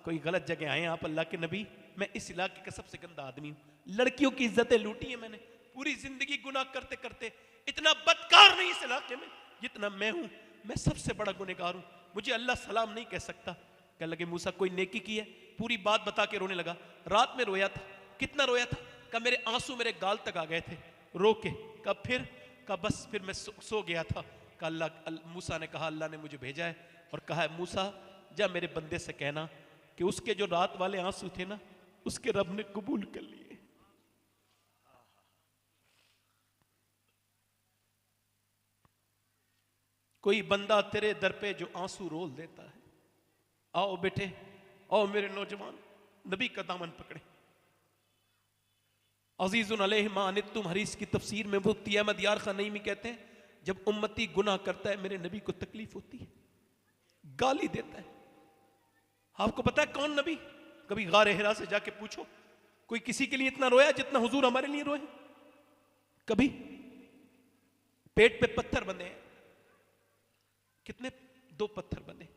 कोई गलत जगह आए आप अल्लाह के नबी, मैं इस इलाके का सबसे गंदा आदमी हूँ, लड़कियों की इज्जतें लूटी है मैंने, पूरी जिंदगी गुनाह करते करते, इतना बदकार नहीं इस इलाके में जितना मैं हूँ, मैं सबसे बड़ा गुनहगार हूँ, मुझे अल्लाह सलाम नहीं कह सकता। कहने लगे मूसा कोई नेकी की है? पूरी बात बता के रोने लगा। रात में रोया था, कितना रोया था? कहा मेरे आंसू मेरे गाल तक आ गए थे रो के। कहा फिर? कहा बस फिर मैं सो गया था। कहा मूसा ने कहा अल्लाह ने मुझे भेजा है और कहा है मूसा जा मेरे बंदे से कहना कि उसके जो रात वाले आंसू थे ना उसके रब ने कबूल कर लिए। कोई बंदा तेरे दर पे जो आंसू रोल देता है, आओ बेटे, आओ मेरे नौजवान, नबी का दामन पकड़े। अजीजुन अलैहि मा अनित्तुम हरीस की तफसीर में मुफ्ती अहमद यार खान नईमी कहते हैं जब उम्मती गुनाह करता है मेरे नबी को तकलीफ होती है, गाली देता है। आपको पता है कौन नबी? कभी गारे हिरा से जाके पूछो कोई किसी के लिए इतना रोया जितना हुजूर हमारे लिए रोए? कभी? पेट पे पत्थर बंधे हैं, कितने? 2 पत्थर बंधे।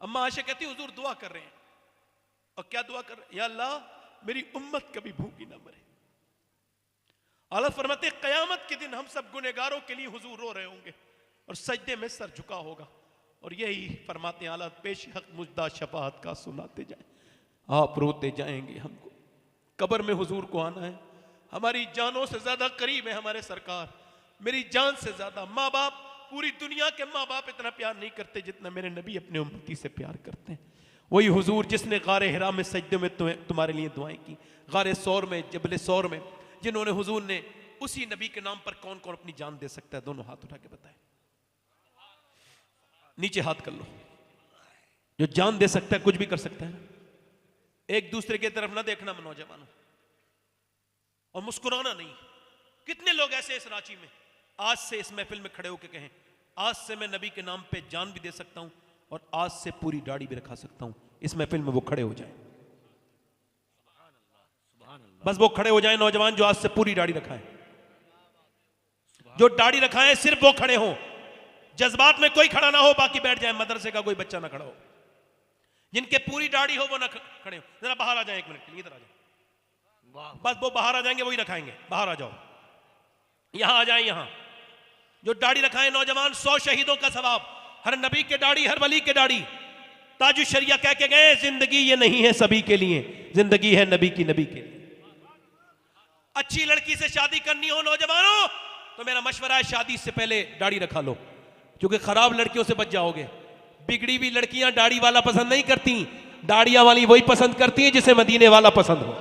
अम्मा आयशा कहती हुजूर दुआ कर रहे हैं, और क्या दुआ कर रहे हैं? या अल्लाह मेरी उम्मत कभी भूखी ना मरे। आला फरमाते कयामत के दिन हम सब गुनहगारों के लिए हुजूर रो रहे होंगे और सजदे में सर झुका होगा, और यही फरमाते आला पेश हक मुजदा शफाअत का सुनाते जाए, आप रोते जाएंगे। हमको कब्र में हुजूर को आना है, हमारी जानों से ज्यादा करीब है हमारे सरकार, मेरी जान से ज्यादा। माँ बाप, पूरी दुनिया के माँ बाप इतना प्यार नहीं करते जितना मेरे नबी अपने उम्मती से प्यार करते हैं। वही हुजूर जिसने गारे हिरा में सजदे में तुम्हारे लिए दुआएं की, गारे सौर में, जबले सौर में, जिन्होंने हुजूर ने उसी नबी के नाम पर कौन कौन अपनी जान दे सकता है? दोनों हाथ उठा के बताएं, नीचे हाथ कर लो। जो जान दे सकता है कुछ भी कर सकता है। एक दूसरे की तरफ ना देखना नौजवानों, और मुस्कुराना नहीं। कितने लोग ऐसे इस रांची में आज से इस महफिल में खड़े होकर कहें आज से मैं नबी के नाम पे जान भी दे सकता हूं और आज से पूरी दाढ़ी भी रखा सकता हूं। इस महफिल में वो खड़े हो जाएं, बस वो खड़े हो जाएं नौजवान जो आज से पूरी दाढ़ी रखाएं। जो दाढ़ी रखाएं सिर्फ वो खड़े हों, जज्बात में कोई खड़ा ना हो, बाकी बैठ जाए, मदरसे का कोई बच्चा ना खड़ा हो। जिनके पूरी दाढ़ी हो वो ना खड़े हो। जरा बाहर आ जाए, 1 मिनट, इधर आ जाओ। बस वो बाहर आ जाएंगे, वही रखाएंगे। बाहर आ जाओ, यहां आ जाए। यहां जो दाढ़ी रखाएं नौजवान, 100 शहीदों का सवाब, हर नबी के दाढ़ी, हर वली के दाढ़ी। ताजु शरिया कह के गए जिंदगी ये नहीं है सभी के लिए, जिंदगी है नबी की, नबी के लिए। अच्छी लड़की से शादी करनी हो नौजवानों तो मेरा मशवरा है शादी से पहले दाढ़ी रखा लो, क्योंकि खराब लड़कियों से बच जाओगे। बिगड़ी हुई लड़कियां दाढ़ी वाला पसंद नहीं करती, दाढ़ियां वाली वही पसंद करती हैं जिसे मदीने वाला पसंद हो।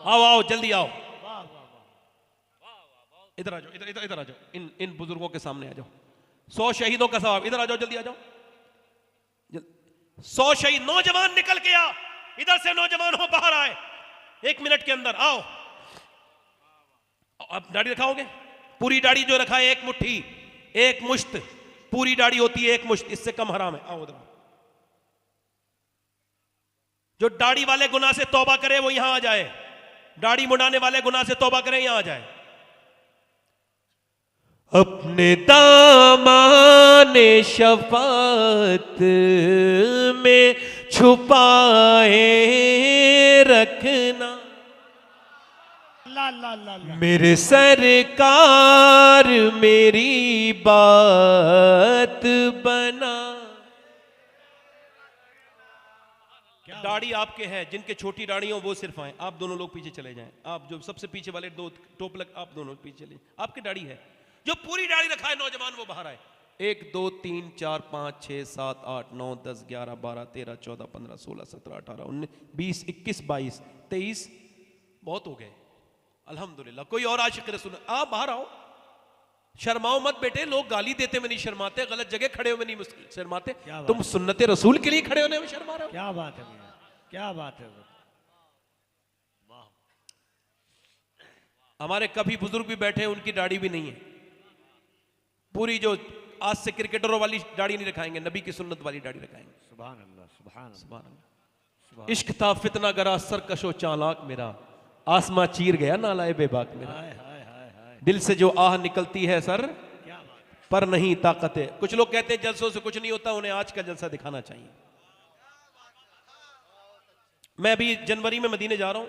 आओ आओ जल्दी आओ, इधर आ जाओ, इधर आ जाओ, इन बुजुर्गों के सामने आ जाओ। 100 शहीदों का सवाब, इधर आ जाओ, जल्दी आ जाओ। 100 शहीद, नौजवान निकल के आ, इधर से नौजवान हो बाहर आए 1 मिनट के अंदर, आओ। अब दाढ़ी रखाओगे? पूरी दाढ़ी जो रखा है 1 मुट्ठी, 1 मुश्त पूरी दाढ़ी होती है, 1 मुश्त, इससे कम हराम है। आओ उधर। जो दाढ़ी वाले गुनाह से तौबा करे वो यहां आ जाए, दाढ़ी मुड़ाने वाले गुनाह से तौबा करे यहां आ जाए। अपने दामाने शफात में छुपाए रखना मेरे सरकार, मेरी बात बना। दाढ़ी आपके है, जिनके छोटी दाढ़ी हो वो सिर्फ आए। आप दोनों लोग पीछे चले जाएं, आप जो सबसे पीछे वाले 2 टोपलक, आप दोनों पीछे चले। आपकी दाढ़ी है, जो पूरी दाढ़ी रखा है नौजवान वो बाहर आए। 1 2 3 4 5 6 7 8 9 10 11 12 13 14 15 16 17 18 19 20 21 22 23, बहुत हो गए अल्हम्दुलिल्लाह। कोई और आशिक रसूल? आप बाहर आओ, शर्माओ मत बेटे, लोग गाली देते में नहीं शर्माते, गलत जगह खड़े हुए नहीं शर्माते, तुम सुन्नते रसूल के लिए खड़े होने में शर्मा रहे हो। क्या बात है, क्या बात है। हमारे कभी बुजुर्ग भी बैठे हैं, उनकी दाढ़ी भी नहीं है पूरी। जो आज से क्रिकेटरों वाली दाढ़ी नहीं रखाएंगे, नबी की सुन्नत वाली दाढ़ी रखाएंगे। सुभान अल्लाह, सुभान अल्लाह। इश्क था फितना गरा सरकशो चालाक मेरा, आसमां चीर गया नालाए बेबाक मेरा। दिल से जो आह निकलती है सर पर नहीं ताकत है। कुछ लोग कहते हैं जलसों से कुछ नहीं होता, उन्हें आज का जलसा दिखाना चाहिए। मैं अभी जनवरी में मदीने जा रहा हूं,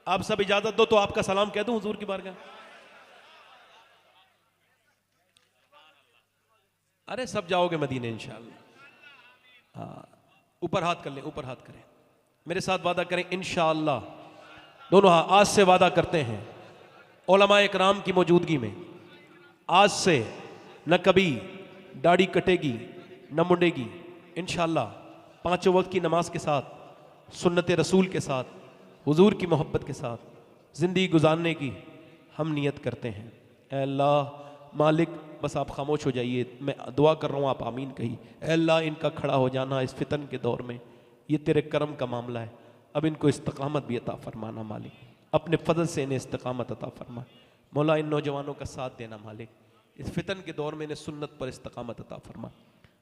आप सब इजाजत दो तो आपका सलाम कह दूं हुजूर की बारगाह। अरे सब जाओगे मदीने इंशाअल्लाह। हाँ, ऊपर हाथ कर लें, ऊपर हाथ करें, मेरे साथ वादा करें इंशाअल्लाह। दोनों हाथ। आज से वादा करते हैं उलमा इकराम की मौजूदगी में, आज से न कभी दाढ़ी कटेगी न मुंडेगी। इंशाअल्लाह 5 वक्त की नमाज के साथ, सुन्नत रसूल के साथ, हुजूर की मोहब्बत के साथ ज़िंदगी गुजारने की हम नियत करते हैं। ऐ अल्लाह मालिक, बस आप खामोश हो जाइए, मैं दुआ कर रहा हूँ, आप आमीन कही। ऐ अल्लाह, इनका खड़ा हो जाना इस फितन के दौर में ये तेरे करम का मामला है, अब इनको इस्तकामत भी अता फरमाना मालिक, अपने फजल से इन्हें इस्तकामत अता फरमा। मौला इन नौजवानों का साथ देना मालिक, इस फितन के दौर में इन्हें सुन्नत पर इस्तकामत अता फरमा।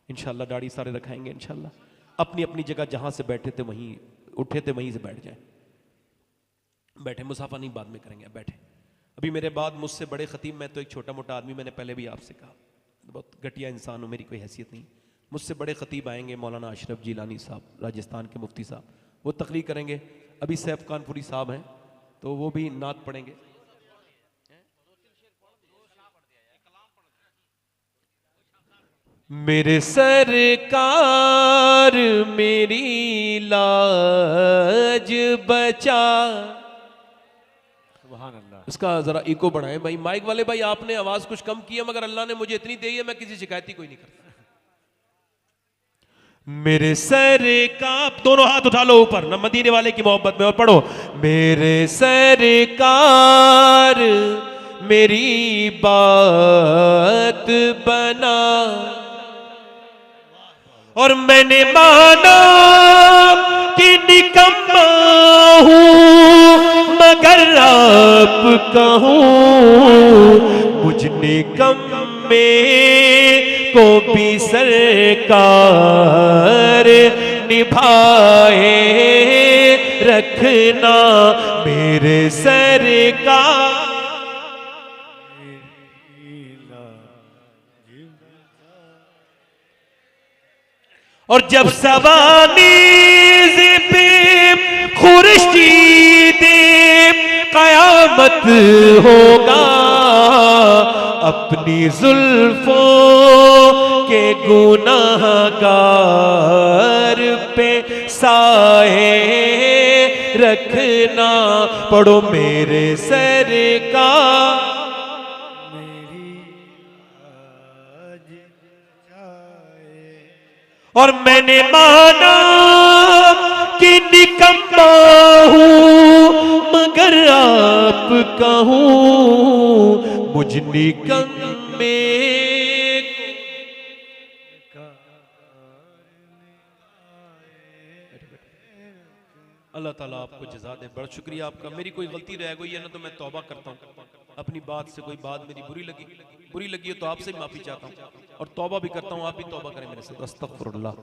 इंशाअल्लाह दाढ़ी सारे रखाएंगे, इंशाअल्लाह अपनी अपनी जगह जहाँ से बैठे थे वहीं उठे थे वहीं से बैठ जाएं। बैठे, मुसाफा नहीं बाद में करेंगे, बैठे। अभी मेरे बाद मुझसे बड़े खतीब, मैं तो एक छोटा मोटा आदमी, मैंने पहले भी आपसे कहा बहुत घटिया इंसान हूँ, मेरी कोई हैसियत नहीं। मुझसे बड़े खतीब आएंगे, मौलाना अशरफ जिलानी साहब, राजस्थान के मुफ्ती साहब, वो तकरीर करेंगे। अभी सैफ कानपुरी साहब हैं तो वो भी नात पढ़ेंगे। मेरे सरकार मेरी लाज बचा। सुभान अल्लाह। इसका जरा इको बढ़ाएं भाई, माइक वाले भाई, आपने आवाज कुछ कम की है, मगर अल्लाह ने मुझे इतनी दी है, मैं किसी शिकायत ही कोई नहीं करता। मेरे सरकार, दोनों हाथ उठा लो ऊपर न, मदीने वाले की मोहब्बत में, और पढ़ो। मेरे सरकार मेरी बात बना, और मैंने माना कि निकम्मा हूं मगर आप कहूं, मुझ निकम्मे को भी सरकार निभाए रखना। मेरे सरकार, और जब सवानीज़ पे खुर्शीद क़यामत होगा, अपनी जुल्फों के गुनाहगार पे साए रखना। पढ़ो मेरे सरकार और मैंने माना कि निकम्मा हूं मगर आप कहूं, मुझ निकम्मे अल्लाह ताला आपको जज़ा दे। बड़ा शुक्रिया आपका। मेरी कोई गलती रह गई है ना तो मैं तौबा करता हूँ, अपनी बात से कोई बात मेरी बुरी लगी हो तो आपसे माफी चाहता हूँ, और तौबा भी करता हूँ, आप भी तौबा करें मेरे साथ। अस्तगफिरुल्लाह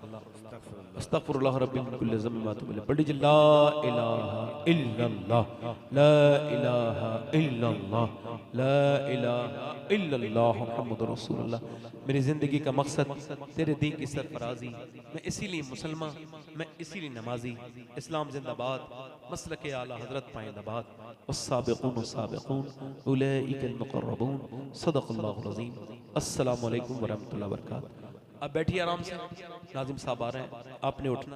अस्तगफिरुल्लाह रब्बी मिन कुल्लि ज़ंबिन व अतूबु इलैह। बड़ी ला इलाहा इल्लल्लाह, ला इलाहा इल्लल्लाह, ला इलाहा इल्लल्लाह मुहम्मदुर रसूलुल्लाह। मेरी जिंदगी का मकसद तेरे दीन की सरफराजी, मैं इसीलिए मुसलमान, मैं इसीलिए नमाजी। इस्लाम जिंदाबाद, मसलक आला हजरत पाइंदाबाद। वस्साबिकून वस्साबिकून उलैइकल मुक़र्रबून। सदक़ल्लाहुल अज़ीम। अस्सलामु अलैकुम व रहमतुल्लाहि व बरकातहू। अब बैठिए आराम से, नाज़िम साहब आ रहे हैं, आपने उठना।